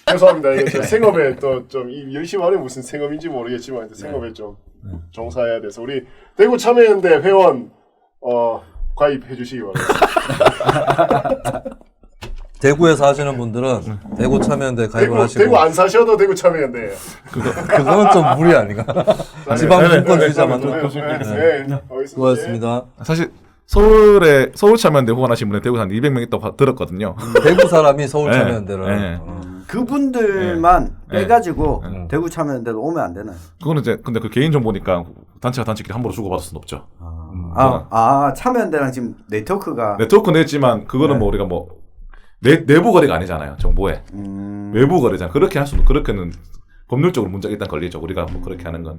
죄송합니다. 이거 저 생업에 또 좀 열심히 하는 무슨 생업인지 모르겠지만 생업에 좀 종사해야 돼서 우리 대구 참여연대 회원 가입해 주시기 바랍니다. 대구에 사시는 분들은 대구 참여연대 가입을 하시고 대구 안 사셔도 대구 참여연대예요. 그거는 좀 무리 아닌가? 지방 분권주의자 맞는. 네, 알겠습니다. 수고하셨습니다. 사실 서울 참여연대 후원하신 분이 대구에 한 200명 있다고 들었거든요. 대구 사람이 서울 참여연대를. 네. 그분들만 네. 빼가지고 대구 참여연대로 오면 안 되나요? 그거는 이제 근데 그 개인 정보니까 단체가 단체끼리 함부로 주고받을 수는 없죠. 참여연대랑 지금 네트워크가 네트워크는 했지만 그거는 뭐 우리가 뭐 내부 거래가 아니잖아요. 정보에 외부 거래잖아요. 그렇게 할 수는 그렇게는 법률적으로 문제가 일단 걸리죠. 우리가 뭐 그렇게 하는 건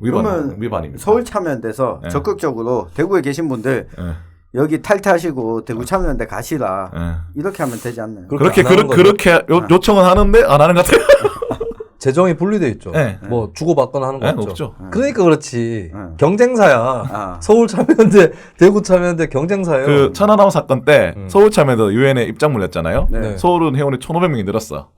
그러면 위반입니다. 서울 참여연대에서 네. 적극적으로 대구에 계신 분들 네. 여기 탈퇴하시고 대구 참여연대 가시라 네. 이렇게 하면 되지 않나요? 그렇게 안 하는 거죠. 그렇게 요청은 하는데 안 하는 것 같아요. 재정이 분리돼 있죠. 네. 뭐 주고받거나 하는 거 네, 없죠. 없죠. 그러니까 그렇지. 네. 경쟁사야. 서울 참여연대, 대구 참여연대 경쟁사예요. 그 천안함 사건 때 서울 참여연대 유엔에 입장문 냈잖아요. 네. 서울은 회원이 1,500명이 늘었어.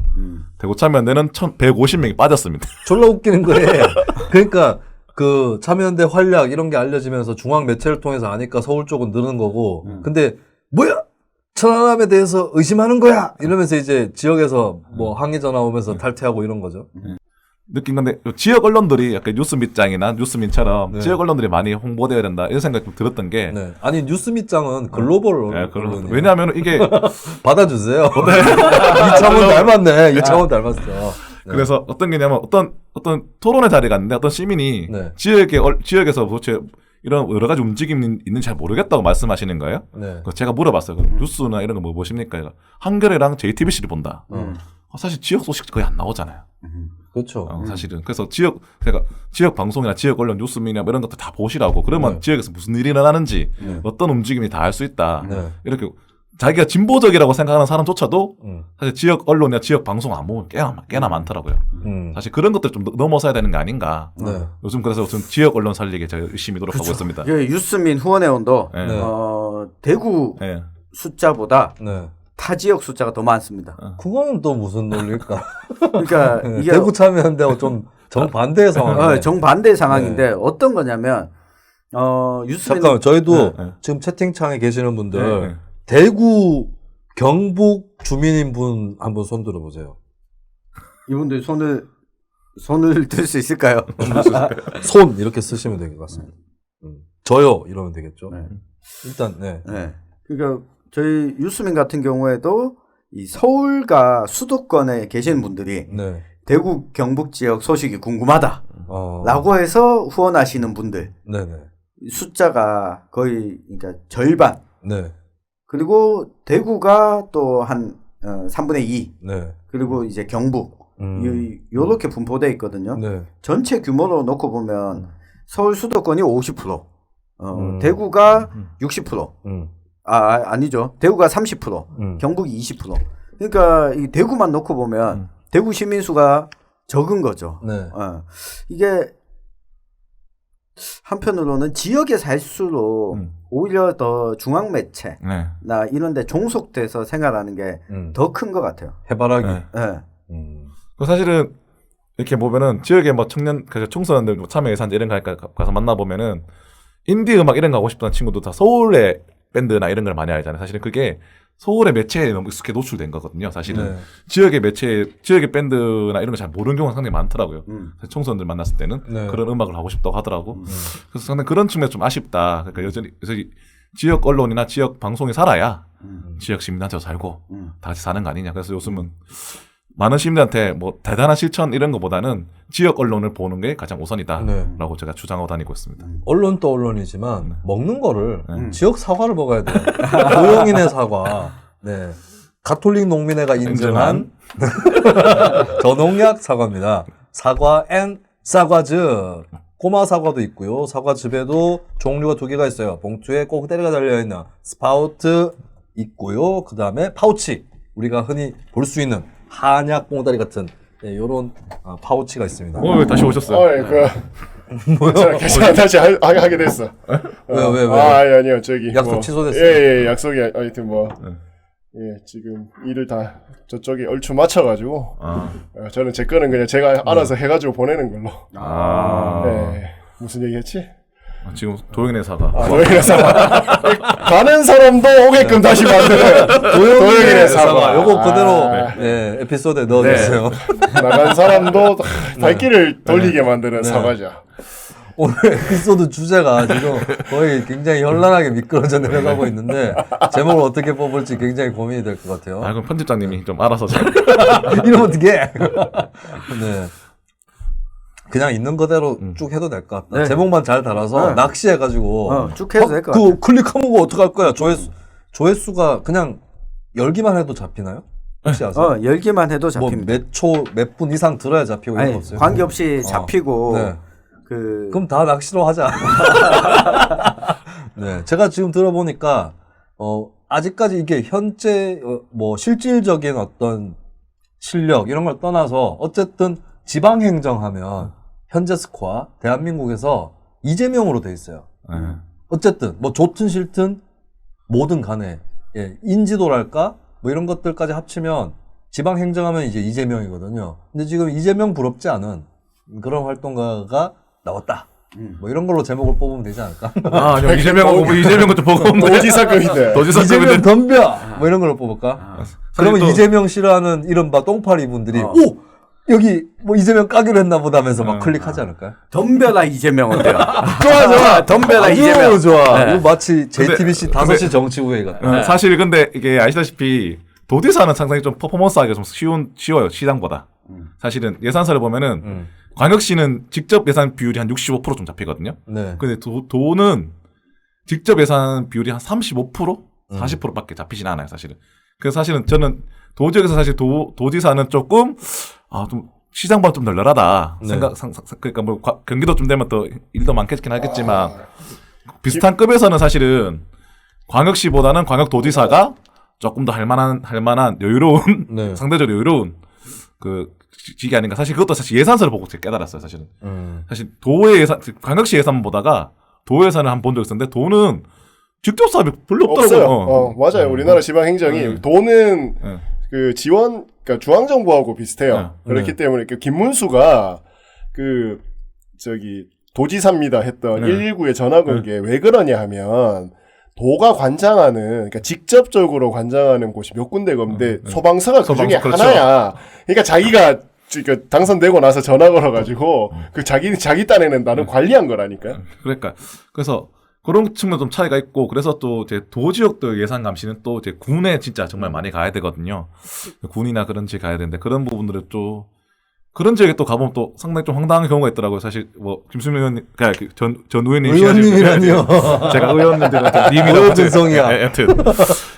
대구 참여연대는 1,150명이 빠졌습니다. 졸라 웃기는 거예요. 그러니까 그 참여연대 활약 이런 게 알려지면서 중앙 매체를 통해서 아니까 서울 쪽은 느는 거고. 근데 뭐야? 천안함에 대해서 의심하는 거야! 이러면서 이제 지역에서 뭐 항의 전화 오면서 탈퇴하고 이런 거죠. 느낀 건데 지역 언론들이 약간 뉴스밑장이나 뉴스민처럼 네. 지역 언론들이 많이 홍보되어야 된다 이런 생각이 좀 들었던 게 네. 아니 뉴스밑장은 글로벌 네, 언론이에요. 왜냐하면 이게 받아주세요. 이창훈 닮았네. 이창훈 닮았어. 네. 그래서 어떤 게냐면 어떤 토론회 자리에 갔는데 어떤 시민이 네. 지역에서 도대체 이런 여러 가지 움직임이 있는지 잘 모르겠다고 말씀하시는 거예요. 네. 그래서 제가 물어봤어요. 뉴스나 이런 거 뭐 보십니까? 이거 한겨레랑 JTBC를 본다. 사실 지역 소식 거의 안 나오잖아요. 그렇죠. 사실은 그래서 제가 지역 방송이나 지역 언론 뉴스미디어 이런 것들 다 보시라고 그러면 네. 지역에서 무슨 일이 일어나는지 어떤 움직임이 다 알 수 있다. 네. 이렇게 자기가 진보적이라고 생각하는 사람조차도 사실 지역 언론이나 지역 방송 안 보면 꽤나 많더라고요. 사실 그런 것들 좀 넘어서야 되는 게 아닌가. 네. 요즘 그래서 요즘 지역 언론 살리기 제가 열심히 노력하고 있습니다. 유스민 후원회원도 네. 대구 네. 숫자보다 네. 타 지역 숫자가 더 많습니다. 그거는 또 무슨 논리일까? 그러니까 이게 대구 참여연대하고 좀 정반대의 상황이네. 정반대 상황인데 어떤 거냐면 유스민 잠깐만 저희도 네. 지금 채팅창에 계시는 분들 네. 대구 경북 주민인 분 한번 손 들어보세요. 이분들 손을 들 수 있을까요? 손 이렇게 쓰시면 될 것 같습니다. 저요 이러면 되겠죠. 네. 일단 네. 네. 그러니까 저희 유스민 같은 경우에도 이 서울과 수도권에 계신 분들이 네. 대구 경북 지역 소식이 궁금하다라고 해서 후원하시는 분들 네네. 숫자가 거의 그러니까 절반. 네. 그리고 대구가 또 한 3분의 2. 네. 그리고 이제 경북 요렇게 분포되어 있거든요. 네. 전체 규모로 놓고 보면 서울 수도권이 50%, 대구가 60%. 아니죠. 대구가 30%, 경북이 20%. 그러니까 이 대구만 놓고 보면 대구 시민수가 적은 거죠. 네. 이게 한편으로는 지역에 살수록 오히려 더 중앙 매체나 네. 이런 데 종속돼서 생활하는 게 더 큰 것 같아요. 해바라기. 네. 네. 그 사실은 이렇게 보면은 지역에 뭐 청소년들 뭐 참여 예산 이런 거 가서 만나 보면은 인디 음악 이런 거 하고 싶다는 친구도 다 서울의 밴드나 이런 걸 많이 알잖아요. 사실은 그게 서울의 매체에 너무 익숙해 노출된 거거든요. 사실은 네. 지역의 매체, 지역의 밴드나 이런 거 잘 모르는 경우가 상당히 많더라고요. 청소년들 만났을 때는 네. 그런 음악을 하고 싶다고 하더라고. 그래서 상당히 그런 측면에서 좀 아쉽다. 그러니까 여전히 그래서 지역 언론이나 지역 방송이 살아야 지역 시민한테도 살고 다 같이 사는 거 아니냐. 그래서 요즘은 많은 시민들한테 뭐 대단한 실천 이런 것보다는 지역 언론을 보는 게 가장 우선이다라고 네. 제가 주장하고 다니고 있습니다. 언론도 언론이지만 먹는 거를 지역 사과를 먹어야 돼요. 도영인의 사과. 네. 가톨릭 농민회가 인증한 저농약 사과입니다. 사과 앤 사과즙. 꼬마 사과도 있고요. 사과즙에도 종류가 2개가 있어요. 봉투에 꼭 때리가 달려있는 스파우트 있고요. 그 다음에 파우치. 우리가 흔히 볼 수 있는 한약 봉다리 같은 이런 파우치가 있습니다. 왜 다시 오셨어요? 괜찮아. 다시 하게 됐어. 왜? 아니요. 저기. 약속 취소됐어요. 예. 약속이 하여튼 뭐. 예, 지금 일을 다 저쪽에 얼추 맞춰가지고. 저는 제 거는 그냥 제가 알아서 해가지고 보내는 걸로. 예. 무슨 얘기 했지? 지금 도영인의 사과. 도영인의 사과. 가는 사람도 오게끔 다시 만드는 도영인의 사과. 요거 그대로 네, 에피소드에 넣어주세요. 나간 사람도 발길을 돌리게 만드는 사과죠. 오늘 에피소드 주제가 지금 거의 굉장히 현란하게 미끄러져 내려가고 있는데 제목을 어떻게 뽑을지 굉장히 고민이 될 것 같아요. 그럼 편집장님이 좀 알아서 잘. 이러면 어떻게? 네. 그냥 있는 그대로 쭉 해도 될 것 같다. 네. 제목만 잘 달아서 낚시해가지고 쭉 해도 될 것 같아. 그 클릭하면 어떡할 거야? 조회수가 그냥 열기만 해도 잡히나요? 혹시 아세요? 열기만 해도 잡힙니다. 몇 분 이상 들어야 잡히고 이런 거 없어요? 관계없이 잡히고 네. 그 그럼 다 낚시로 하자. 네, 제가 지금 들어보니까 아직까지 이게 현재 뭐 실질적인 어떤 실력 이런 걸 떠나서 어쨌든 지방 행정하면 현재 스코어 대한민국에서 이재명으로 돼 있어요. 어쨌든 뭐 좋든 싫든 뭐든 간에 인지도랄까 뭐 이런 것들까지 합치면 지방 행정하면 이제 이재명이거든요. 근데 지금 이재명 부럽지 않은 그런 활동가가 나왔다. 뭐 이런 걸로 제목을 뽑으면 되지 않을까? 아니요. 이재명 것도 보고 도지사급인데. 이재명 덤벼! 뭐 이런 걸로 뽑을까? 그러면 이재명 싫어하는 이른바 똥파리 분들이 오! 여기 뭐 이재명 까기로 했나 보다 하면서 막 클릭하지 않을까요? 덤벼라 이재명 어때요? 좋아. 덤벼라 이재명. 좋아. 이거 마치 JTBC 5시 정치구회 같다. 사실 근데 이게 아시다시피 도지사는 상당히 좀 퍼포먼스하기가 좀 쉬워요. 시장보다. 사실은 예산서를 보면은 광역시는 직접 예산 비율이 한 65% 좀 잡히거든요. 네. 근데 도는 직접 예산 비율이 한 35%? 40%밖에 잡히진 않아요, 사실은. 그래서 사실은 저는 도지역에서 사실 도지사는 조금 좀 시장보다 좀 널널하다. 네. 그러니까 뭐 경기도 좀 되면 또 일도 많겠긴 하겠지만 비슷한 급에서는 사실은 광역시보다는 광역도지사가 조금 더 할만한 여유로운 네. 상대적으로 여유로운 그 직이 아닌가. 사실 그것도 사실 예산서를 보고 제가 깨달았어요. 사실은 사실 도의 예산, 광역시 예산 보다가 도 예산을 한 번 본 적 있었는데 도는 직접 사업이 별로 없더라고요. 없어요. 맞아요. 우리나라 지방 행정이 도는 그 지원, 그러니까 중앙정부하고 비슷해요. 그렇기 때문에 그 김문수가 그 도지사입니다 했던 119에 전화 건 게 왜 그러냐 하면 도가 관장하는, 그러니까 직접적으로 관장하는 곳이 몇 군데가 없는데 소방서가 그 중에 그렇죠. 하나야. 그러니까 자기가 당선되고 나서 전화 걸어가지고 그 자기 딴에는 나는 관리한 거라니까. 그러니까 그래서 그런 측면 좀 차이가 있고, 그래서 또 이제 도지역도 예산 감시는 또 이제 군에 진짜 정말 많이 가야 되거든요. 군이나 그런 지에 가야 되는데 그런 부분들을 또 그런 지역에 또 가보면 또 상당히 좀 황당한 경우가 있더라고요. 사실 뭐 김수민 의원님, 그러니까 전 의원님이라니요. 제가 의원님들한테 의원 근성이야. 여튼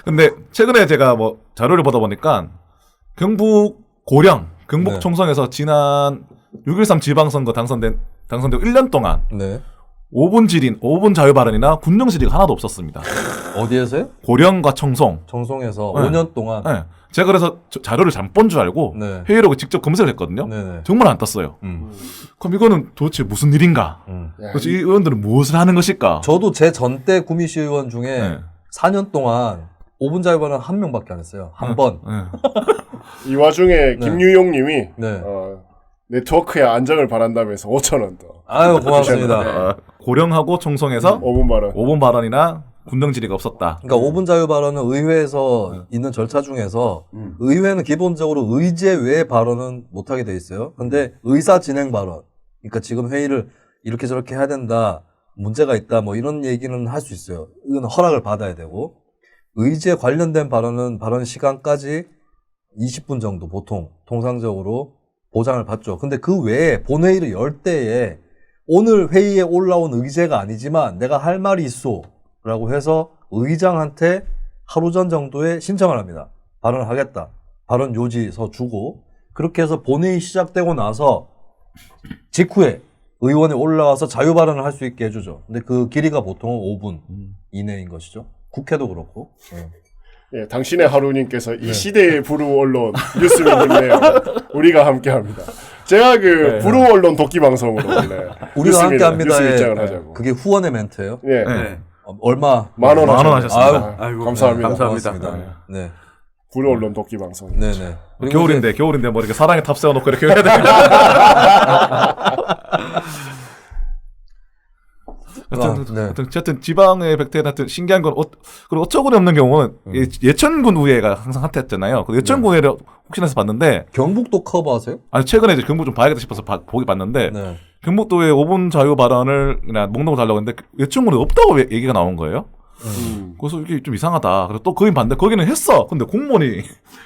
근데 최근에 제가 뭐 자료를 보다 보니까 경북 네. 총선에서 지난 6.13 지방선거 당선되고 1년 동안 네. 5분 자유 발언이나 군정 질의가 하나도 없었습니다. 어디에서요? 고령과 청송. 청송에서 네. 5년 동안. 네. 제가 그래서 자료를 잘못 본 줄 알고 네. 회의록을 직접 검색을 했거든요. 네네. 정말 안 떴어요. 그럼 이거는 도대체 무슨 일인가? 야, 그래서 이 의원들은 무엇을 하는 것일까? 저도 제 전대 구미시 의원 중에 네. 4년 동안 5분 자유발언 한 명밖에 안 했어요. 한 번. 이 와중에 김유용님이 네. 네트워크의 안정을 바란다면서 5,000원 더. 아유, 고맙습니다. 고령하고 청송에서 5분 발언. 5분 발언이나 군정 질의가 없었다. 그러니까 5분 자유 발언은 의회에서 있는 절차 중에서 의회는 기본적으로 의제 외의 발언은 못하게 돼 있어요. 근데 의사 진행 발언, 그러니까 지금 회의를 이렇게 저렇게 해야 된다, 문제가 있다, 뭐 이런 얘기는 할 수 있어요. 이건 허락을 받아야 되고, 의제 관련된 발언은 발언 시간까지 20분 정도 보통 통상적으로 보장을 받죠. 근데 그 외에 본회의를 열 때에 오늘 회의에 올라온 의제가 아니지만 내가 할 말이 있어 라고 해서 의장한테 하루 전 정도에 신청을 합니다. 발언을 하겠다. 발언 요지서 주고, 그렇게 해서 본회의 시작되고 나서 직후에 의원이 올라와서 자유 발언을 할 수 있게 해주죠. 근데 그 길이가 보통 5분 이내인 것이죠. 국회도 그렇고. 예, 당신의 하루님께서 이 시대의 부루 언론 뉴스민을네요. 우리가 함께합니다. 제가 그 부루 언론 도끼 방송으로 원래 우리가 함께합니다. 뉴스 입장을 하자고. 그게 후원의 멘트예요. 예, 네. 얼마? 만 원 하셨습니다. 아이고, 감사합니다. 감사합니다. 네. 부루 언론 도끼 방송. 네네. 겨울인데 뭐 이렇게 사랑의 탑 세워놓고 이렇게 해야 돼. 어쨌든 지방의 백태는 하여튼 신기한 건 그리고 어처구니 없는 경우는 예천군 의회가 항상 핫했잖아요. 그 예천군 의회를 혹시나 해서 봤는데 경북도 커버하세요? 아니 최근에 이제 경북 좀 봐야겠다 싶어서 보기 봤는데 네. 경북도에 5분 자유 발언을 그냥 목록을 달라고 했는데 예천군에 없다고 얘기가 나온 거예요. 그래서 이게 좀 이상하다. 그래서 또 거긴 반대. 거기는 했어. 근데 공무원이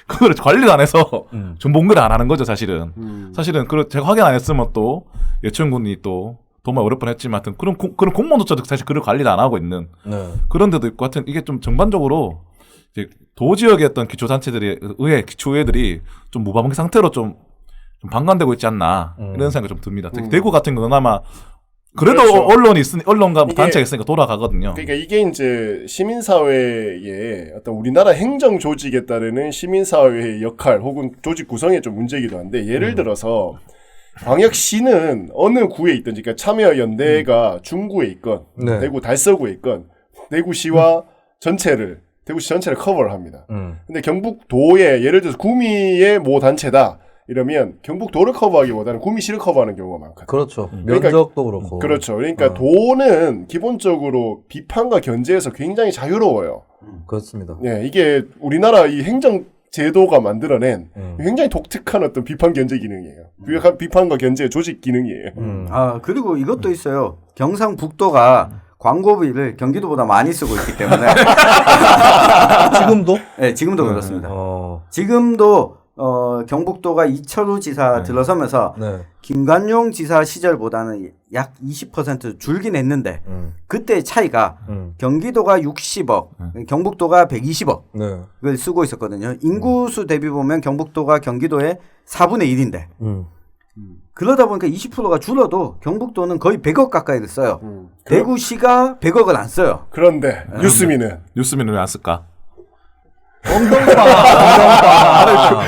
그걸 관리를 안 해서 정보공개를 안 하는 거죠, 사실은. 사실은 제가 확인 안 했으면 또 예천군이 또 정말 어렵긴 했지만 하여튼 그런 공무원조차도 사실 그걸 관리를 안 하고 있는 그런 데도 있고 하여튼 이게 좀 전반적으로 이제 도지역의 어떤 기초단체들이 기초의회들이 좀 무방비 상태로 좀 방관되고 있지 않나 이런 생각이 좀 듭니다. 특히 대구 같은 경우는 아마 그래도 그렇죠. 언론이 있으니 언론과 이게- 단체가 있으니까 돌아가거든요. 그러니까 이게 이제 시민사회의 어떤 우리나라 행정 조직에 따르는 시민사회의 역할 혹은 조직 구성의 좀 문제이기도 한데 예를 들어서 광역시는 어느 구에 있든지 그러니까 참여연대가 중구에 있건 네. 대구 달서구에 있건 대구시와 대구시 전체를 커버를 합니다. 근데 경북도에 예를 들어서 구미의 모 단체다 이러면 경북도를 커버하기보다는 구미시를 커버하는 경우가 많거든요. 그렇죠. 그러니까- 면적도 그렇고. 그렇죠. 그러니까 도는 기본적으로 비판과 견제에서 굉장히 자유로워요. 그렇습니다. 예, 이게 우리나라 이 행정 제도가 만들어낸 굉장히 독특한 어떤 비판 견제 기능이에요. 비판과 견제 조직 기능이에요. 아, 그리고 이것도 있어요. 경상북도가 광고비를 경기도보다 많이 쓰고 있기 때문에. 지금도? 네, 지금도 그렇습니다. 어. 지금도 경북도가 이철우 지사 들어서면서 네. 김관용 지사 시절보다는 약 20% 줄긴 했는데 그때 차이가 경기도가 60억, 경북도가 120억 네. 을 쓰고 있었거든요. 인구수 대비 보면 경북도가 경기도의 4분의 1인데 그러다 보니까 20%가 줄어도 경북도는 거의 100억 가까이를 써요. 대구시가 100억을 안 써요. 그런데 뉴스민은 뉴스민은 왜 안 쓸까? 엉덩이봐.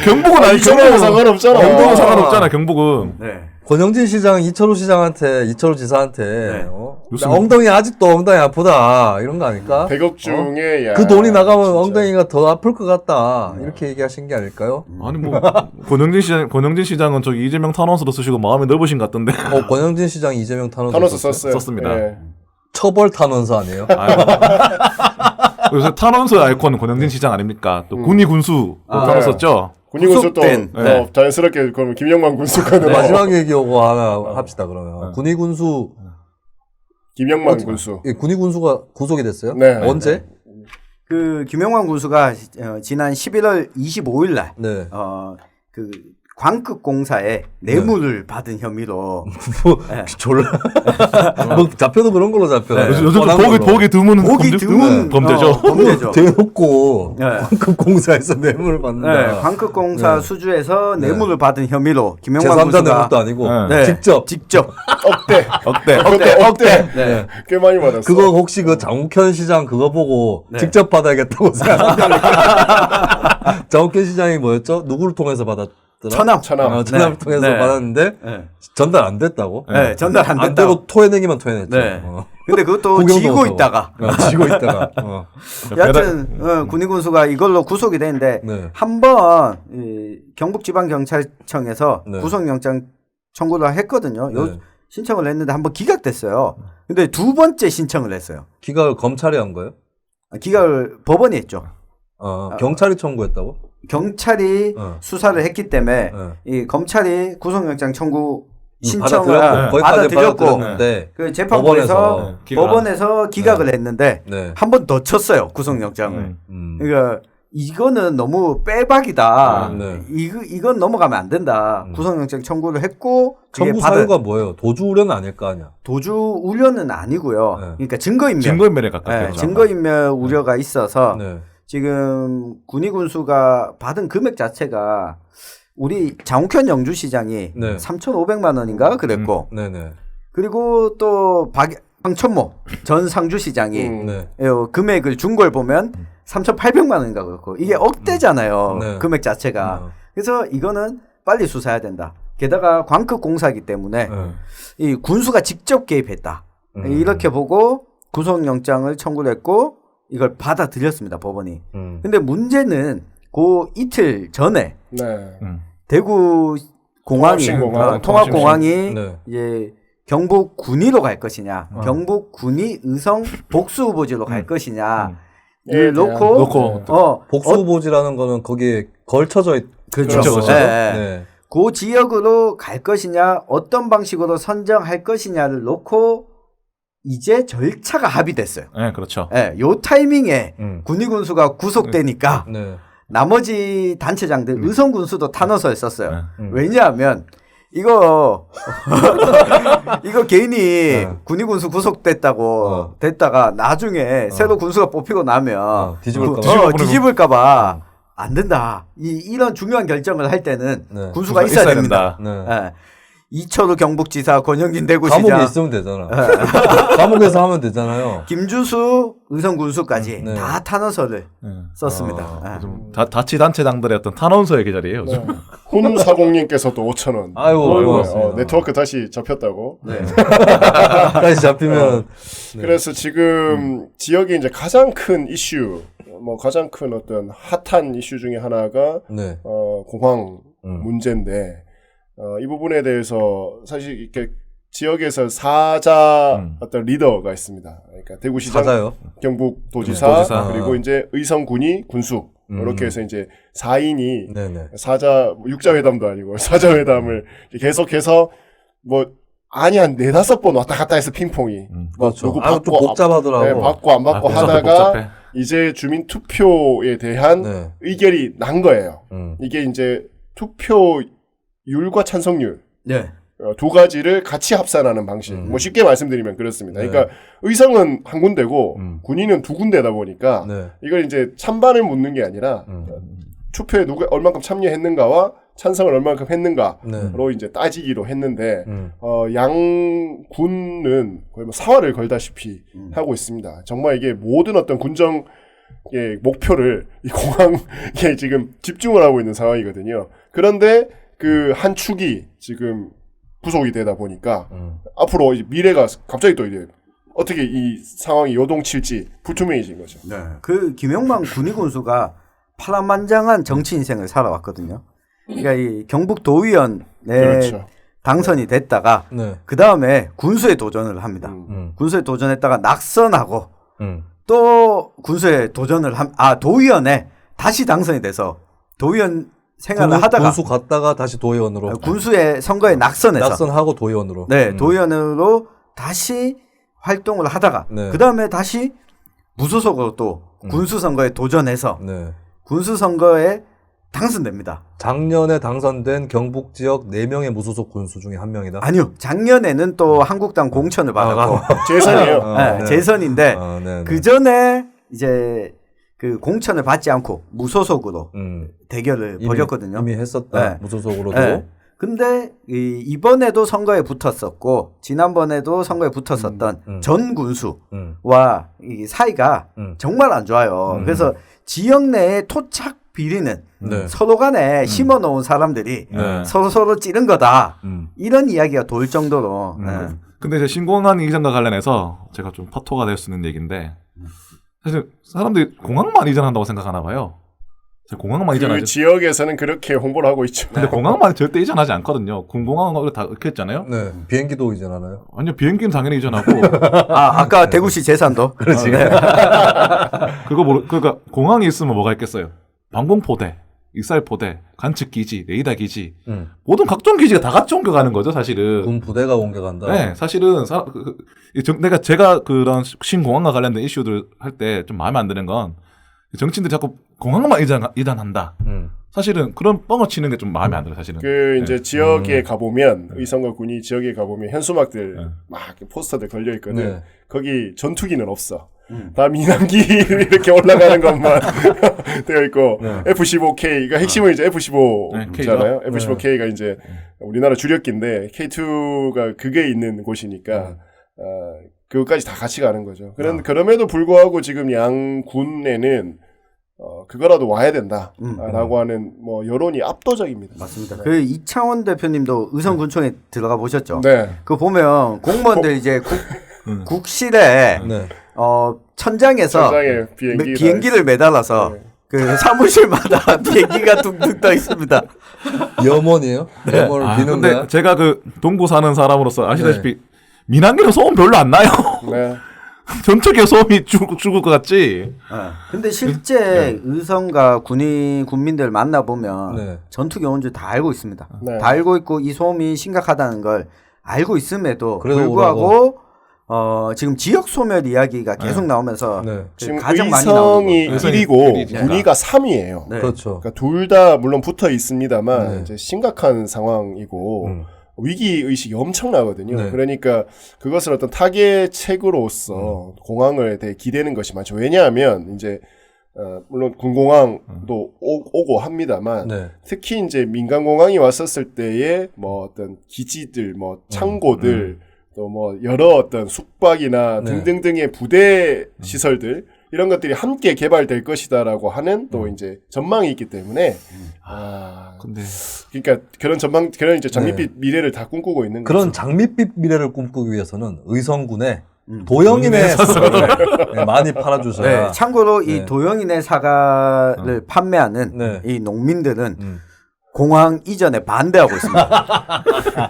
경북은 아니 이쪽하고 상관없잖아. 경북은 상관없잖아. 경북은 네. 권영진 시장, 이철우 지사한테 네. 무슨- 나 엉덩이 아직도 엉덩이 아프다 이런 거 아닐까? 100억 중에 야, 그 돈이 나가면 진짜. 엉덩이가 더 아플 것 같다 이렇게 얘기하신 게 아닐까요? 아니 뭐 권영진 시장은 저기 이재명 탄원서도 쓰시고 마음이 넓으신 것 같던데. 권영진 시장 이재명 탄원서 탄원서 썼어요? 썼어요. 썼습니다. 예. 처벌 탄원서 아니에요? 요새 탄원서 아이콘은 권영진 시장 아닙니까? 또 군이 군수 또 탄원 썼죠. 군의군수 또 구속된, 네. 자연스럽게 그러면 김영만 군수관으로 마지막 얘기하고 하나 합시다 그러면. 군의군수 김영만 군수. 군의군수가 구속이 됐어요? 네. 언제? 그 김영환 군수가 지난 11월 25일 날 네. 그 광급공사에 뇌물을 받은 혐의로 졸라. 뭐 잡혀도 그런 걸로 잡혀. 네. 요즘 보기 드문 보기 드문 범죄죠. 범죄죠. 대놓고 네. 광급공사에서 뇌물을 받는다. 네, 광급공사 네. 수주에서 뇌물을 받은 혐의로 김영만 제3자 군수가 뇌물도 아니고 네. 직접. 억대. 네. 꽤 많이 받았어. 그거 혹시 그 장욱현 시장 그거 보고 네. 직접 받아야겠다고 생각합니다. 장욱현 시장이 뭐였죠? 누구를 통해서 받았더라? 천암. 천암을 네. 통해서 네. 받았는데 네. 전달 안 됐다고? 네, 전달 안 안 됐다고. 되고 토해내기만 토해냈죠. 네. 근데 그것도 구경도 지고 못하고. 있다가 지고 있다가. 여하튼 군의군수가 이걸로 구속이 됐는데 네. 한번 경북지방경찰청에서 네. 구속영장 청구를 했거든요. 네. 신청을 했는데 한번 기각됐어요. 근데 두 번째 신청을 했어요. 기각을 검찰이 한 거예요? 기각을 법원이 했죠. 경찰이 청구했다고? 경찰이 수사를 했기 때문에 이 검찰이 구속영장 청구 신청을 받아들였고 받아들였는데 그 재판부에서 법원에서 기각을 했는데 네. 한 번 더 쳤어요 구속영장을. 그러니까 이거는 너무 빼박이다. 네. 이건 넘어가면 안 된다. 구속영장 청구를 했고 청구 사유가 뭐예요? 도주 우려는 아닐 거 아니야. 도주 우려는 아니고요. 네. 그러니까 증거인멸. 증거인멸에 가깝게. 네, 증거인멸 우려가 있어서 네. 지금 군의군수가 받은 금액 자체가 우리 장욱현 영주시장이 네. 3,500만 원인가 그랬고 네네. 그리고 또 황천모 전 상주시장이 네. 금액을 준 걸 보면 3,800만 원인가 그렇고 이게 억대잖아요. 네. 금액 자체가. 그래서 이거는 빨리 수사해야 된다. 게다가 광급공사이기 때문에 이 군수가 직접 개입했다. 이렇게 보고 구속영장을 청구를 했고 이걸 받아들였습니다. 법원이. 근데 문제는 그 이틀 전에 네. 대구 공항이 통합공항이 네. 이제 경북 군위로 갈 것이냐, 경북 군위 의성 복수 후보지로 갈 것이냐. 를 놓고 복수 후보지라는 거는 거기에 걸쳐져 있. 그렇죠. 네. 그 지역으로 갈 것이냐, 어떤 방식으로 선정할 것이냐를 놓고 이제 절차가 합의됐어요. 네, 그렇죠. 네, 요 타이밍에 군의군수가 구속되니까 네. 나머지 단체장들 의성군수도 탄원서를 썼어요. 네. 왜냐하면 이거 괜히 군의군수 구속됐다고 됐다가 나중에 새로 군수가 뽑히고 나면 뒤집을까봐 안 된다. 이런 중요한 결정을 할 때는 네. 군수가 있어야 됩니다. 네. 이철우 경북지사, 권영진 대구시장, 감옥에 있으면 되잖아. 감옥에서 하면 되잖아요. 김주수 의성군수까지 네. 다 탄원서를 썼습니다. 자치단체장들의 어떤 탄원서의 계절이에요. 네. 훈사공님께서도 5,000원. 아이고, 네트워크 다시 잡혔다고. 네. 다시 잡히면. 네. 그래서 지금 지역이 이제 가장 큰 이슈, 가장 큰 어떤 핫한 이슈 중에 하나가 네. 공항 문제인데 이 부분에 대해서 사실 이렇게 지역에서 사자 어떤 리더가 있습니다. 그러니까 대구시장, 사자요? 경북도지사, 그리고 이제 의성군이 군수 이렇게 해서 이제 4인이 네네. 사자 육자회담도 아니고 사자회담을 계속해서 아니 한 4-5번 왔다 갔다 해서 핑퐁이 그렇죠. 누구 좀 복잡하더라고. 네, 받고 안 받고 하다가 이제 주민 투표에 대한 네. 의결이 난 거예요. 이게 이제 투표율과 찬성률 네. 두 가지를 같이 합산하는 방식. 쉽게 말씀드리면 그렇습니다. 네. 그러니까 의성은 한 군데고 군위는 두 군데다 보니까 네. 이걸 이제 찬반을 묻는 게 아니라 투표에 누가 얼만큼 참여했는가와 찬성을 얼만큼 했는가로 네. 이제 따지기로 했는데 양 군은 거의 사활을 걸다시피 하고 있습니다. 정말 이게 모든 어떤 군정 목표를 이 공항에 지금 집중을 하고 있는 상황이거든요. 그런데 그 한 축이 지금 구속이 되다 보니까 앞으로 이제 미래가 갑자기 또 이제 어떻게 이 상황이 요동칠지 불투명해진 거죠. 네. 그 김영만 군의군수가 파란만장한 정치 인생을 살아왔거든요. 그러니까 이 경북 도의원에 그렇죠. 당선이 됐다가 네. 그 다음에 군수에 도전을 합니다. 군수에 도전했다가 낙선하고 또 군수에 도전을 도의원에 다시 당선이 돼서 도의원 생활을 하다가 군수 갔다가 다시 도의원으로. 군수의 선거에 낙선해서 낙선하고 도의원으로. 네, 도의원으로 다시 활동을 하다가 네. 그 다음에 다시 무소속으로 또 군수 선거에 도전해서 네. 군수 선거에 당선됩니다. 작년에 당선된 경북 지역 4명의 무소속 군수 중에 한 명이다. 아니요. 작년에는 또 한국당 공천을 받았고 재선이에요. 네, 재선인데 네, 그 전에 이제 그 공천을 받지 않고 무소속으로 대결을 벌였거든요. 이미 했었다. 네. 무소속으로도. 네. 근데 이번에도 선거에 붙었었고 지난번에도 선거에 붙었었던 전 군수와 이 사이가 정말 안 좋아요. 그래서 지역 내의 토착 비리는 네. 서로 간에 심어놓은 사람들이 네. 서로 찌른 거다. 이런 이야기가 돌 정도로. 네. 근데 이제 신공항 이전과 관련해서 제가 좀 파토가 될 수 있는 얘기인데 사실 사람들이 공항만 이전한다고 생각하나 봐요. 공항만 이전하죠. 그 지역에서는 그렇게 홍보를 하고 있죠. 근데 공항만 절대 이전하지 않거든요. 군공항은 다 이렇게 했잖아요. 네. 비행기도 이전하나요? 아니요, 비행기는 당연히 이전하고. 아까 대구시 재산도. 그렇지. 그러니까 공항이 있으면 뭐가 있겠어요? 방공포대, 익살포대, 관측기지, 레이더 기지, 모든 각종 기지가 다 같이 옮겨가는 거죠, 사실은. 군 부대가 옮겨간다. 네, 사실은 제가 그런 신공항과 관련된 이슈들 할 때 좀 마음에 안 드는 건 정치인들이 자꾸 공항만 이전한다. 사실은 그런 뻥을 치는 게 좀 마음에 안 들어요, 사실은. 그 이제 지역에 가보면 의성과 군이 지역에 가보면 현수막들 막 포스터들 걸려 있거든. 네. 거기 전투기는 없어. 다 민항기 이렇게 올라가는 것만 되어 있고 F-15K가 핵심은 이제 F-15잖아요. K죠? F-15K가 이제 우리나라 주력기인데 K2가 그게 있는 곳이니까 그것까지 다 같이 가는 거죠. 그럼에도 불구하고 지금 양군에는 그거라도 와야 된다라고 하는 뭐 여론이 압도적입니다. 맞습니다. 그 이창원 대표님도 의성군청에 들어가 보셨죠? 네. 그 보면 공무원들 이제 국실에 네. 천장에서 천장에 비행기를 매달아서 네. 그 사무실마다 비행기가 둥둥 떠 있습니다. 염원이에요? 염원을 비는 근데 거야? 제가 그 동구 사는 사람으로서 아시다시피 민항기는 소음 별로 안 나요. 네. 전투기에 소음이 죽을 것 같지. 근데 실제 의성과 군민들 만나보면 네. 전투기 온 줄 다 알고 있습니다. 네. 다 알고 있고 이 소음이 심각하다는 걸 알고 있음에도 그래도 불구하고 지금 지역 소멸 이야기가 계속 나오면서 네. 지금 가장 많이 나오는 의성이 거. 1위고 일이니까. 군위가 3위예요. 네. 그렇죠. 그러니까 둘 다 물론 붙어 있습니다만 네. 이제 심각한 상황이고 위기 의식이 엄청나거든요. 네. 그러니까 그것을 어떤 타겟책으로서 공항을 되게 기대는 것이 많죠. 왜냐하면 이제 물론 군공항도 오고 합니다만 네. 특히 이제 민간 공항이 왔었을 때의 뭐 어떤 기지들, 뭐 창고들, 또 뭐 여러 어떤 숙박이나 네. 등등등의 부대 시설들 이런 것들이 함께 개발될 것이다라고 하는 또 이제 전망이 있기 때문에 근데 그러니까 그런 이제 장밋빛 미래를 다 꿈꾸고 있는 그런 거죠. 장밋빛 미래를 꿈꾸기 위해서는 의성군의 도영인의 사과를 네, 많이 팔아주셔야. 네, 참고로 네. 이 도영인의 사과를 판매하는 네. 이 농민들은 공항 이전에 반대하고 있습니다.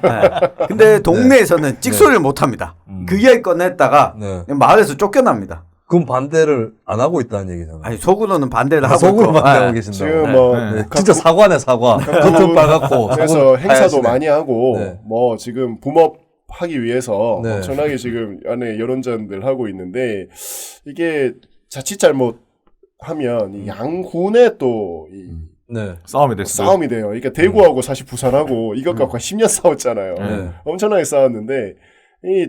네. 근데 동네에서는 찍소리를 못 합니다. 그 이야기 꺼냈다가 네. 마을에서 쫓겨납니다. 그럼 반대를 안 하고 있다는 얘기잖아요. 아니 속으로는 반대를 하고 속으로 있고. 반대하고 네. 계신다. 지금 뭐 네. 진짜 사과네 사과. 겉은 빨갛고. 그래서 속은 행사도 하얗시네. 많이 하고 네. 뭐 지금 붐업하기 위해서 네. 엄청나게 지금 안에 여론전들 하고 있는데 이게 자칫 잘못하면 이 양군의 또 이 네. 싸움이 됐어. 싸움이 돼요. 그러니까 대구하고 사실 부산하고 이것 갖고 한 10년 싸웠잖아요. 네. 엄청나게 싸웠는데 이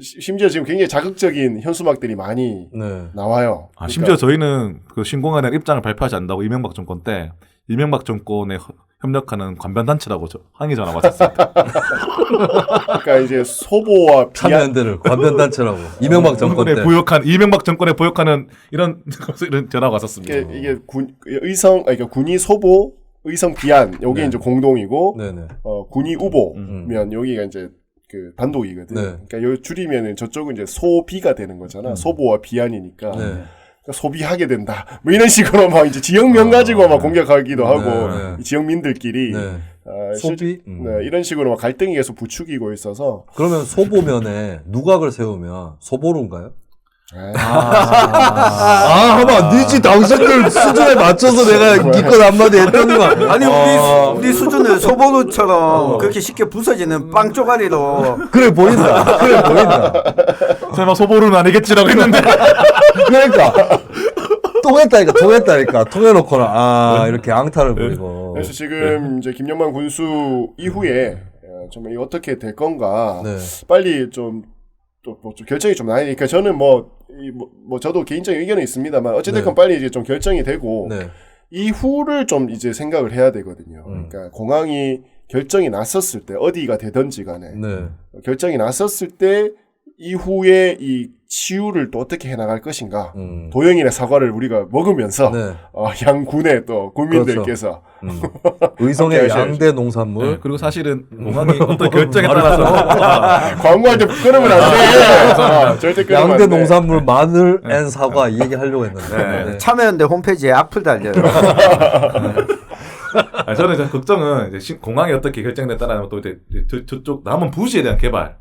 심지어 지금 굉장히 자극적인 현수막들이 많이 네. 나와요. 심지어 저희는 그 신공항에 대한 입장을 발표하지 않는다고 이명박 정권 때 이명박 정권에 협력하는 관변단체라고 항의 전화가 왔었습니다. 그러니까 이제 소보와 비안 참여연대를 관변단체라고. 이명박 정권 때. 이명박 정권에 보역하는 이런 전화가 왔었습니다. 이게 그러니까 군이 소보, 의성 비안 여기 네. 이제 공동이고 네네. 군이 우보면 여기가 이제 그 단독이거든. 네. 그러니까 여기 줄이면은 저쪽은 이제 소비가 되는 거잖아. 소보와 비안이니까. 네. 그러니까 소비하게 된다. 뭐 이런 식으로 막 이제 지역명 가지고 막 공격하기도 하고 네. 이 지역민들끼리 네. 소비 소비? 네, 이런 식으로 막 갈등이 계속 부추기고 있어서 그러면 소보면에 누각을 세우면 소보루인가요? 한번 안 되지. 당신들 수준에 맞춰서 내가 기껏 한마디 했더니만. 아니 우리 수준을 소보루처럼 그렇게 쉽게 부서지는 빵 쪼가리로 그래 보인다. 그래 보인다. 설마 소보루는 아니겠지라고 했는데 그러니까 통했다니까. 통해놓거나, 이렇게 앙탈을 부리고. 그래서 지금 이제 김영만 군수 이후에 정말 이 어떻게 될 건가 네. 빨리 좀 결정이 좀 나니까 저는 뭐 저도 개인적인 의견은 있습니다만 어찌됐건 네. 빨리 이제 좀 결정이 되고 네. 이후를 좀 이제 생각을 해야 되거든요. 그러니까 공항이 결정이 났었을 때 어디가 되든지 간에 네. 결정이 났었을 때 이후에 이 치유를 또 어떻게 해나갈 것인가. 도영인의 사과를 우리가 먹으면서 네. 양군의 또 국민들께서 의성의 함께 하셔야죠. 양대 농산물. 네, 그리고 사실은 공항이 어떤 결정에 따라서 광고할 때 끊으면 안 돼. 절대 끊으면 양대 안 돼. 농산물 마늘 앤 사과 이 얘기 하려고 했는데. 네. 참여연대 홈페이지에 악플 달려요. 저는 이제 걱정은 이제 공항이 어떻게 결정에 따라 또 이제 저쪽 남은 부지에 대한 개발이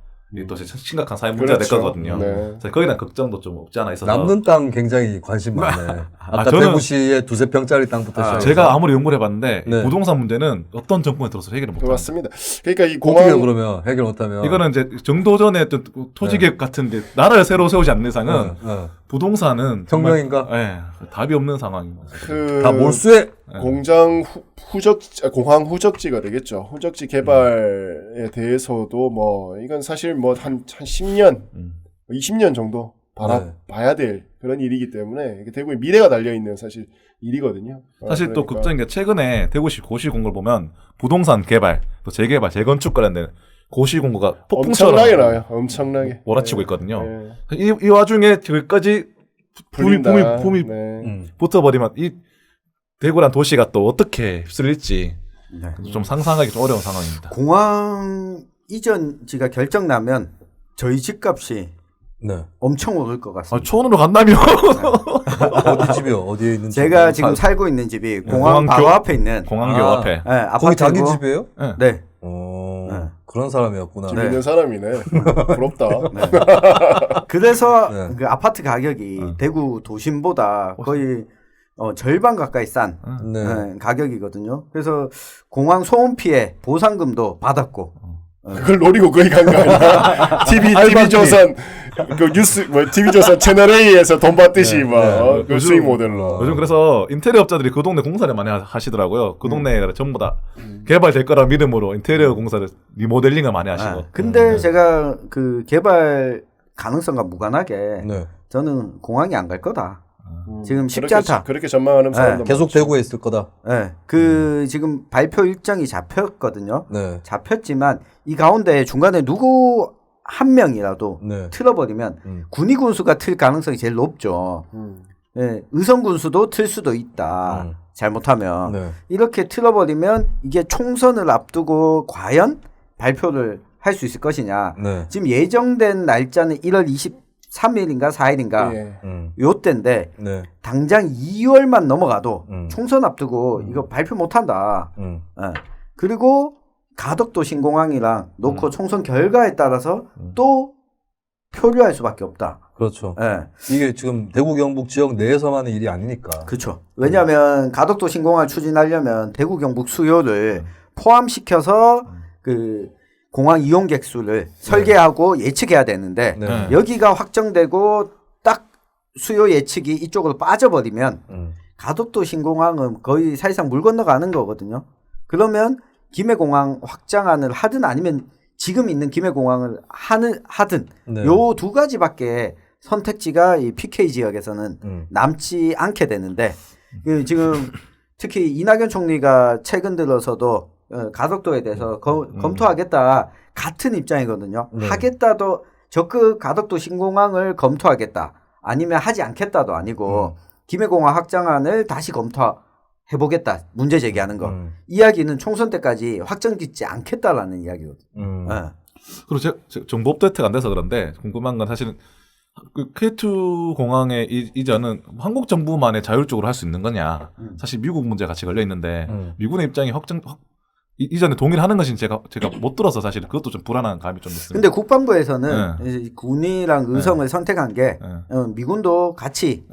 또 심각한 사회 문제가 될 그렇죠. 거거든요. 네. 그래서 거기에 대한 걱정도 좀 없지 않아 있어서 남는 땅 굉장히 관심 많네. 아까 저는- 대구시의 2-3평짜리 땅부터 시작해서. 제가 아무리 연구를 해봤는데 네. 이 부동산 문제는 어떤 정권에 들어서 해결을 못합니다. 맞습니다. 그러니까 이 어떻게 공항 해요, 그러면 해결 못하면. 이거는 이제 정도전에 어떤 토지개혁 같은데 나라를 새로 세우지 않는 이상은 어. 부동산은 혁명인가? 답이 없는 상황입니다. 그 다 몰수해. 공장 공항 후적지가 되겠죠. 후적지 개발에 대해서도 뭐 이건 사실 뭐 한 10년, 20년 정도 봐야 될 그런 일이기 때문에 이게 대구의 미래가 달려 있는 사실 일이거든요. 사실 또 그러니까 걱정인 게 최근에 대구시 고시 공고를 보면 부동산 개발, 또 재개발, 재건축 관련된 고시 공고가 폭풍처럼 엄청나게 나와요. 엄청나게 몰아치고 네. 있거든요. 네. 이 와중에 저기까지 불린다. 붐이 네. 붙어버리면 이 대구란 도시가 또 어떻게 휩쓸릴지 네. 좀 상상하기 좀 어려운 상황입니다. 공항 이전지가 결정 나면 저희 집값이 네. 엄청 오를 것 같습니다. 초원으로 간다면 어디 집이요? 어디에 있는 제가 집이요? 지금 살고 있는 집이 공항 공항 바로 교- 앞에 있는 공항교 아. 앞에 네, 아파트고 거기 자기 집이에요? 네. 네. 그런 사람이었구나. 집 네. 있는 사람이네. 부럽다. 그래서 네. 그 아파트 가격이 대구 도심보다 거의 절반 가까이 싼 네. 가격이거든요. 그래서 공항 소음 피해 보상금도 받았고 그걸 노리고 거기 간 거 아니야? TV 조선 그 뉴스 뭐 TV 조선 채널 A에서 돈 받듯이 막 그 수익 모델로. 요즘 그래서 인테리어 업자들이 그 동네 공사를 많이 하시더라고요. 그 동네가 전부 다 개발될 거라 믿음으로 인테리어 공사를 리모델링을 많이 하시고. 근데 제가 그 개발 가능성과 무관하게 네. 저는 공항이 안 갈 거다. 지금 쉽지 그렇게, 않다. 그렇게 전망하는 사람도 계속 많죠. 대구에 있을 거다. 네. 그 지금 발표 일정이 잡혔거든요. 네. 잡혔지만 이 가운데 중간에 누구 한 명이라도 네. 틀어버리면 군의 군수가 틀 가능성이 제일 높죠. 네. 의성 군수도 틀 수도 있다. 잘못하면 네. 이렇게 틀어버리면 이게 총선을 앞두고 과연 발표를 할 수 있을 것이냐. 네. 지금 예정된 날짜는 1월 23일인가 4일인가 예. 요 때인데 네. 당장 2월만 넘어가도 음. 총선 앞두고 이거 발표 못한다. 예. 그리고 가덕도 신공항이랑 놓고 총선 결과에 따라서 또 표류할 수밖에 없다. 그렇죠. 예. 이게 지금 대구 경북 지역 내에서만의 일이 아니니까. 그렇죠. 왜냐하면 가덕도 신공항을 추진하려면 대구 경북 수요를 포함시켜서 그 공항 이용객 수를 설계하고 예측해야 되는데 네. 여기가 확정되고 딱 수요 예측이 이쪽으로 빠져버리면 가덕도 신공항은 거의 사실상 물 건너가는 거거든요. 그러면 김해공항 확장안을 하든 아니면 지금 있는 김해공항을 하든 네. 요 두 가지밖에 선택지가 이 PK 지역에서는 남지 않게 되는데 그 지금 특히 이낙연 총리가 최근 들어서도 가덕도에 대해서 검토하겠다 같은 입장이거든요. 네. 하겠다도 적극 가덕도 신공항을 검토하겠다 아니면 하지 않겠다도 아니고 김해공항 확장안을 다시 검토해보겠다 문제 제기하는 거 이야기는 총선 때까지 확정짓지 않겠다라는 이야기거든요. 네. 그리고 제가 정보 업데이트가 안 돼서 그런데 궁금한 건 사실은 그 K2 공항의 이전은 한국 정부만의 자율적으로 할 수 있는 거냐. 사실 미국 문제 같이 걸려 있는데 미군의 입장이 이전에 동의를 하는 것인 제가 못 들어서 사실 그것도 좀 불안한 감이 좀 있습니다. 근데 국방부에서는 이제 군이랑 의성을 선택한 게 미군도 같이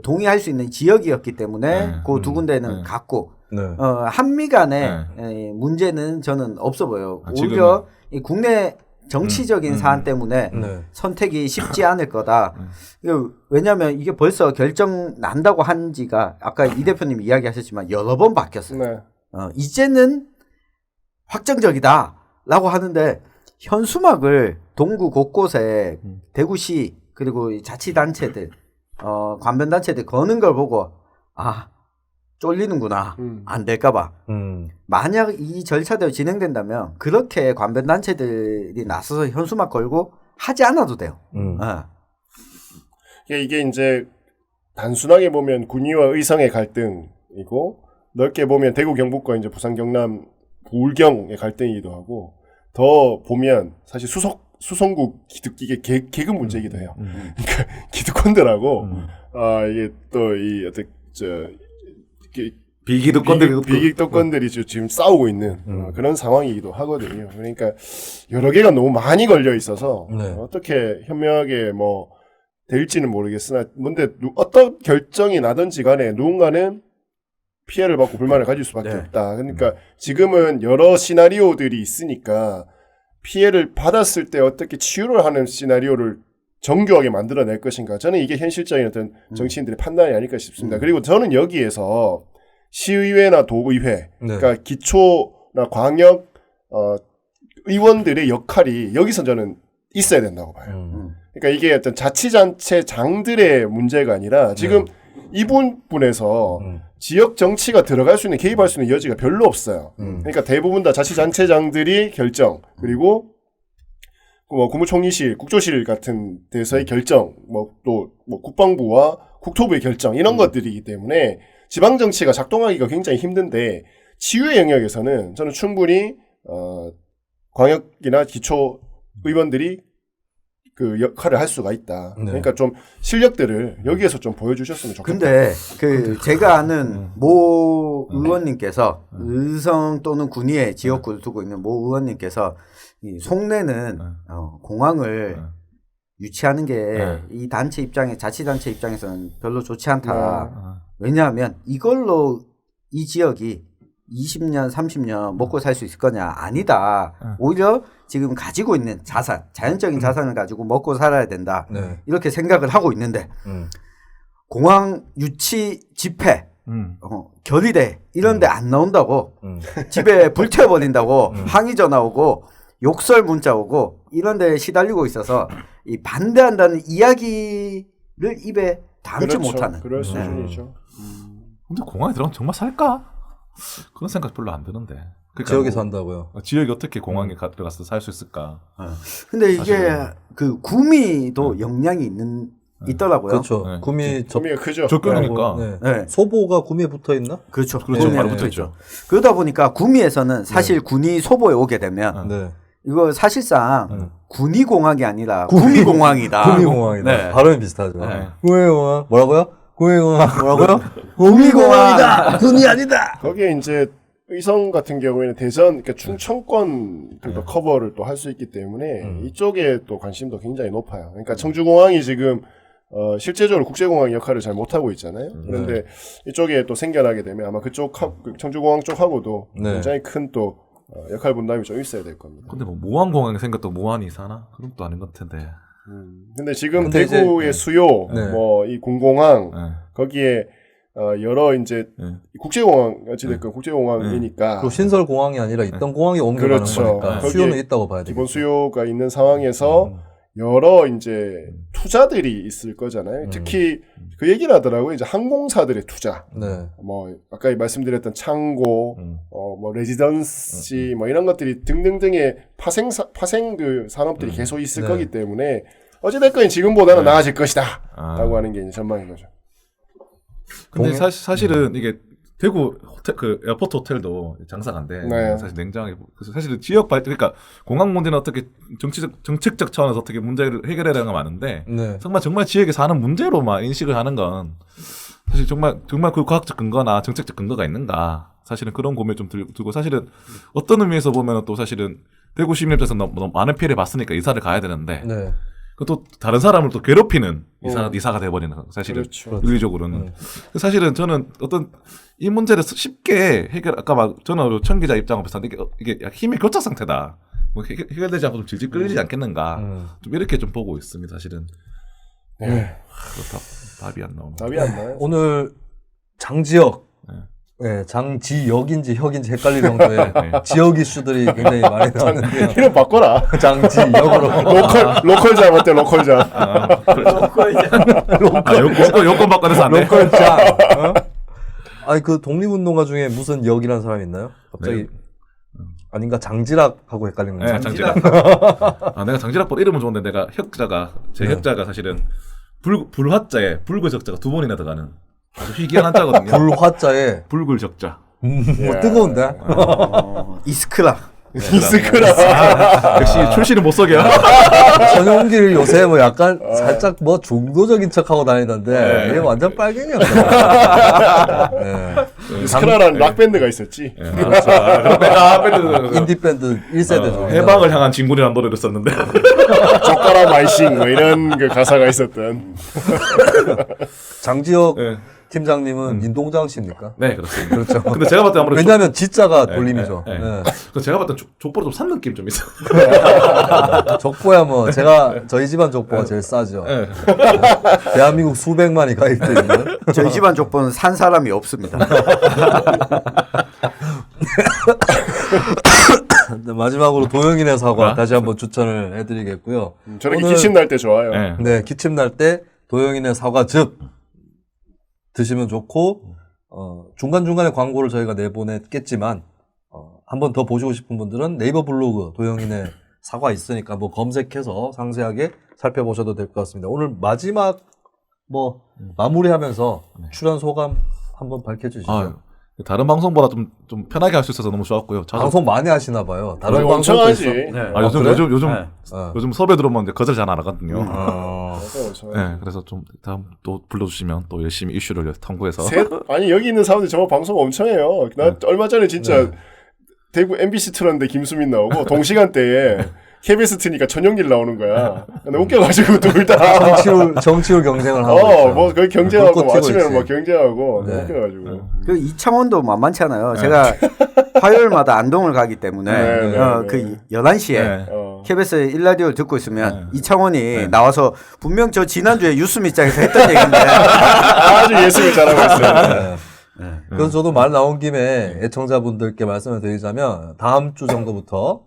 동의할 수 있는 지역이었기 때문에 그 두 군데는 갔고 한미 간의 문제는 저는 없어 보여요. 오히려 이 국내 정치적인 사안 때문에 네. 선택이 쉽지 않을 거다. 왜냐하면 이게 벌써 결정 난다고 한 지가 아까 이 대표님 이야기하셨지만 여러 번 바뀌었어요. 네. 이제는 확정적이다라고 하는데 현수막을 동구 곳곳에 대구시 그리고 이 자치단체들 관변단체들 거는 걸 보고 아 쫄리는구나 안 될까봐 만약 이 절차대로 진행된다면 그렇게 관변단체들이 나서서 현수막 걸고 하지 않아도 돼요. 이게 이제 단순하게 보면 군위와 의성의 갈등이고 넓게 보면 대구 경북과 이제 부산 경남 부울경의 갈등이기도 하고 더 보면 사실 수성구 이게 계급 문제이기도 해요. 그러니까 기득권들하고 이게 또 이 어떤 비기득권들이 지금 싸우고 있는 그런 상황이기도 하거든요. 그러니까 여러 개가 너무 많이 걸려 있어서 네. 어떻게 현명하게 뭐 될지는 모르겠으나 근데 어떤 결정이 나든지 간에 누군가는 피해를 받고 불만을 가질 수밖에 없다. 그러니까 지금은 여러 시나리오들이 있으니까 피해를 받았을 때 어떻게 치유를 하는 시나리오를 정교하게 만들어낼 것인가. 저는 이게 현실적인 어떤 정치인들의 판단이 아닐까 싶습니다. 그리고 저는 여기에서 시의회나 도의회, 그러니까 기초나 광역 의원들의 역할이 여기서 저는 있어야 된다고 봐요. 그러니까 이게 어떤 자치단체장들의 문제가 아니라 지금 이 부분에서 지역 정치가 들어갈 수 있는 개입할 수 있는 여지가 별로 없어요. 그러니까 대부분 다 자치단체장들이 결정 그리고 뭐 국무총리실, 국조실 같은 데서의 결정, 뭐 국방부와 국토부의 결정 이런 것들이기 때문에 지방 정치가 작동하기가 굉장히 힘든데 치유의 영역에서는 저는 충분히 광역이나 기초 의원들이 그 역할을 할 수가 있다. 그러니까 좀 실력들을 여기에서 좀 보여주셨으면 좋겠다. 근데 제가 아는 모 의원님께서 의성 또는 군위에 지역구를 두고 있는 모 의원님께서 이 송내는 공항을 유치하는 게 이 단체 입장에 자치단체 입장에서는 별로 좋지 않다. 왜냐하면 이걸로 이 지역이 20년, 30년 먹고 살 수 있을 거냐? 아니다. 오히려 지금 가지고 있는 자산, 자연적인 자산을 가지고 먹고 살아야 된다. 이렇게 생각을 하고 있는데 공항 유치 집회, 결의대 이런 데 안 나온다고 집에 불태워버린다고 항의 전화 오고 욕설 문자 오고 이런 데 시달리고 있어서 이 반대한다는 이야기를 입에 담지 못하는. 그럴 수준이죠. 근데 공항에 들어가면 정말 살까? 그런 생각 별로 안 드는데. 그러니까 지역에 산다고요. 지역이 어떻게 공항에 들어가서 살 수 있을까? 근데 이게 그 구미도 영향이 있더라고요. 그렇죠. 네. 구미 구미가 크죠. 접근이니까. 네. 소보가 구미에 붙어 있나? 그렇죠. 그렇죠. 구미에 바로 붙어 붙어 있죠. 있죠. 그러다 보니까 구미에서는 사실 군이 소보에 오게 되면 이거 사실상 군위공항이 아니라 구미공항이다. 구미공항이다. 네. 발음이 비슷하죠. 네. 구미공항 뭐라고요? 구미공항 뭐라고요? 구미공항이다. 군이 아니다. 거기에 이제 의성 같은 경우에는 대전, 그러니까 충청권들도 커버를 또 할 수 있기 때문에 이쪽에 또 관심도 굉장히 높아요. 그러니까 청주공항이 지금 실제적으로 국제공항 역할을 잘 못하고 있잖아요. 그런데 이쪽에 또 생겨나게 되면 아마 그쪽 청주공항 쪽하고도 굉장히 큰 또 역할 분담이 좀 있어야 될 겁니다. 근데 뭐 모안공항이 생겼다고 모안이 사나? 그런 것도 아닌 것 같은데. 근데 지금 근데 대구의 수요, 뭐 이 공공항 거기에 여러 이제 국제공항 어찌됐건 국제공항이니까 또 신설 공항이 아니라 있던 공항이 옮겨가는 그렇죠. 거니까 거기에 수요는 있다고 봐야 되겠죠. 기본 수요가 있는 상황에서 여러 이제 투자들이 있을 거잖아요. 특히 그 얘기를 하더라고요. 이제 항공사들의 투자. 뭐 아까 말씀드렸던 창고, 뭐 레지던시 뭐 이런 것들이 등등등의 파생 그 산업들이 계속 있을 거기 때문에 어찌됐건 지금보다는 나아질 것이다라고 하는 게 이제 전망인 거죠. 근데 사실은 이게 대구 호텔, 그 에어포트 호텔도 장사가 안 돼. 사실 냉정하게 그래서 사실은 지역 발전 그러니까 공항 문제는 어떻게 정책적 차원에서 어떻게 문제를 해결해야 하는 건 많은데 정말 지역에 사는 문제로만 인식을 하는 건 사실 정말 그 과학적 근거나 정책적 근거가 있는가 사실은 그런 고민을 좀 들고 사실은 어떤 의미에서 보면 또 사실은 대구 시민 입장에서 너무 많은 피해를 봤으니까 이사를 가야 되는데 또 다른 사람을 또 괴롭히는 이사가 돼버리는 사실은 윤리적으로는 사실은 저는 어떤 이 문제를 쉽게 해결 아까 막 저는 천 기자 입장을 비슷한데 이게 힘의 교차 상태다 뭐 해결되지 않고 좀 질질 끌리지 않겠는가. 좀 이렇게 좀 보고 있습니다. 사실은. 그렇다. 답이 안 나오네. 답이 안 나요. 오늘 장지혁, 네, 장지역인지 혁인지 헷갈릴 정도의 지역 이슈들이 굉장히 많이 나왔는데요. 이름 바꿔라. 장지역으로. 로컬장 어때? 로컬장. 요건 바꿔서 안 돼. 로컬장. 어? 아니 그 독립운동가 중에 무슨 역이라는 사람이 있나요? 갑자기 아닌가 장지락하고 헷갈리는 거예요. 네, 장지락. 아, 내가 장지락보다 이름은 좋은데 내가 제 혁자가 사실은 불화자에 불글적자가 두 번이나 들어가는 아주 희귀한 한자거든요. 불화자에 불글적자. 뭐 뜨거운데. 이스크라. 이스크라. 역시 출신은 못 속여. 전용길 요새 뭐 약간 살짝 뭐 중도적인 척하고 다니던데 이게 완전 빨갱이였어요. 이스크라라는 락밴드가 있었지. 그렇죠. 내가 밴드 인디 밴드 1세대죠. 해방을 향한 진군이라는 노래를 썼는데. 젓가락 마이싱 뭐 이런 그 가사가 있었던. 장지혁 네. 팀장님은 인동장 씨입니까? 네, 그렇습니다. 그렇죠. 근데 제가 봤을 때 아무래도 왜냐하면 지자가 돌림이죠. 네. 네. 그 제가 봤을 때 족보를 좀 산 느낌 좀 있어. 족보야 뭐 제가 저희 집안 족보가 제일 싸죠. 네. 대한민국 수백만이 가입돼 있는. 저희 집안 족보는 산 사람이 없습니다. 마지막으로 도영인의 사과 아? 다시 한번 추천을 해드리겠고요. 저렇게 오늘- 기침 날 때 좋아요. 네. 네, 기침 날 때 도영인의 사과즙 드시면 좋고 중간중간에 광고를 저희가 내보냈겠지만 한 번 더 보시고 싶은 분들은 네이버 블로그 도영인의 사과 있으니까 뭐 검색해서 상세하게 살펴보셔도 될 것 같습니다. 오늘 마지막 뭐 마무리하면서 출연 소감 한번 밝혀주시죠. 아, 다른 방송보다 좀 편하게 할 수 있어서 너무 좋았고요. 자주- 방송 많이 하시나 봐요. 다른 우리 엄청 방송도 하지. 있어. 네. 아, 요즘 그래? 요즘 어. 요즘 섭외 들어오면 이제 거절 잘 안 하거든요. 엄청 하지. 네, 그래서 좀 다음 또 불러주시면 또 열심히 이슈를 탐구해서. 아니 여기 있는 사람들 정말 방송 엄청 해요. 나 얼마 전에 진짜 대구 MBC 틀었는데 김수민 나오고 동시간대에 KBS 트니까 전용길 나오는 거야. 나 웃겨가지고 둘 다. 정치율 경쟁을 하고 있어요. 뭐 거의 경쟁하고 불꽃 뭐 튀고 아침에는 있지. 뭐 경쟁하고 네. 웃겨가지고. 그 이창원도 만만치 않아요. 제가 화요일마다 안동을 가기 때문에 네, 네, 그 11시에 네. KBS 1라디오를 듣고 있으면 이창원이 나와서 분명 저 지난주에 유스미장에서 했던 얘기인데 아주 예술을 잘하고 있어요. 그래서 저도 말 나온 김에 애청자분들께 말씀을 드리자면 다음 주 정도부터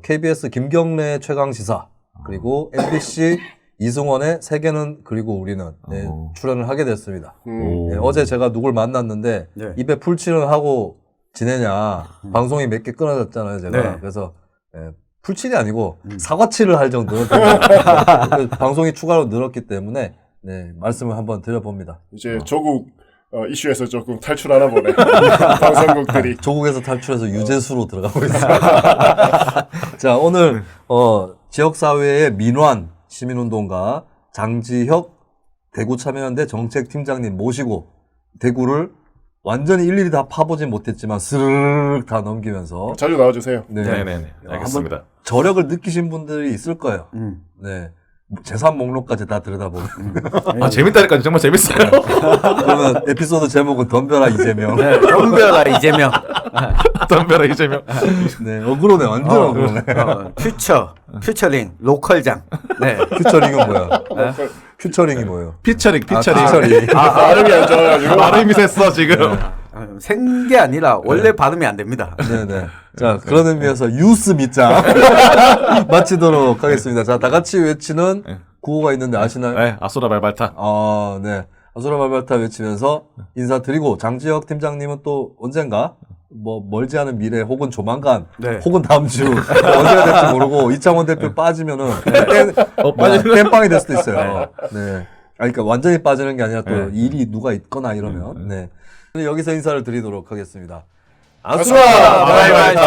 KBS 김경래 최강시사 그리고 MBC 이승원의 세계는 그리고 우리는 네, 출연을 하게 됐습니다. 네, 어제 제가 누굴 만났는데 네. 입에 풀칠을 하고 지내냐 방송이 몇 개 끊어졌잖아요 제가. 네. 그래서 풀칠이 아니고 사과칠을 할 정도로 방송이 추가로 늘었기 때문에 네, 말씀을 한번 드려봅니다. 이제 조국 이슈에서 조금 탈출하나 보네. 방송국들이. 조국에서 탈출해서 유재수로 들어가고 있습니다. 자, 오늘 지역사회의 민환 시민운동가 장지혁 대구참여연대 정책팀장님 모시고 대구를 완전히 일일이 다 파보진 못했지만 스르륵 다 넘기면서 자주 나와주세요. 네네네. 알겠습니다. 저력을 느끼신 분들이 있을 거예요. 네. 재산 목록까지 다 들여다보면. 아, 재밌다니까 정말 재밌어요. 그러면 에피소드 제목은 덤벼라 이재명. 덤벼라 이재명. 덤벼라 이재명. 네, 억울하네. 완전 억울하네. 퓨처링 로컬장. 네. 퓨처링은 뭐야? 퓨처링이 뭐예요? 피처링. 피처링. 발음이 안 좋아가지고. 발음이 셌어 지금. 생게 아니라 원래 발음이 안 됩니다. 네네. 자, 그런 의미에서 유스 밑장 마치도록 하겠습니다. 자, 다 같이 외치는 구호가 있는데 아시나요? 네, 아소라 발발타. 네. 아수라 발발타 외치면서 인사드리고 장지혁 팀장님은 또 언젠가 뭐 멀지 않은 미래 혹은 조만간 혹은 다음 주 언제가 될지 모르고 이창원 대표 빠지면은 땜빵이 될 수도 있어요. 네. 그러니까 완전히 빠지는 게 아니라 또 일이 누가 있거나 이러면 네. 여기서 인사를 드리도록 하겠습니다. 아수라 발발타.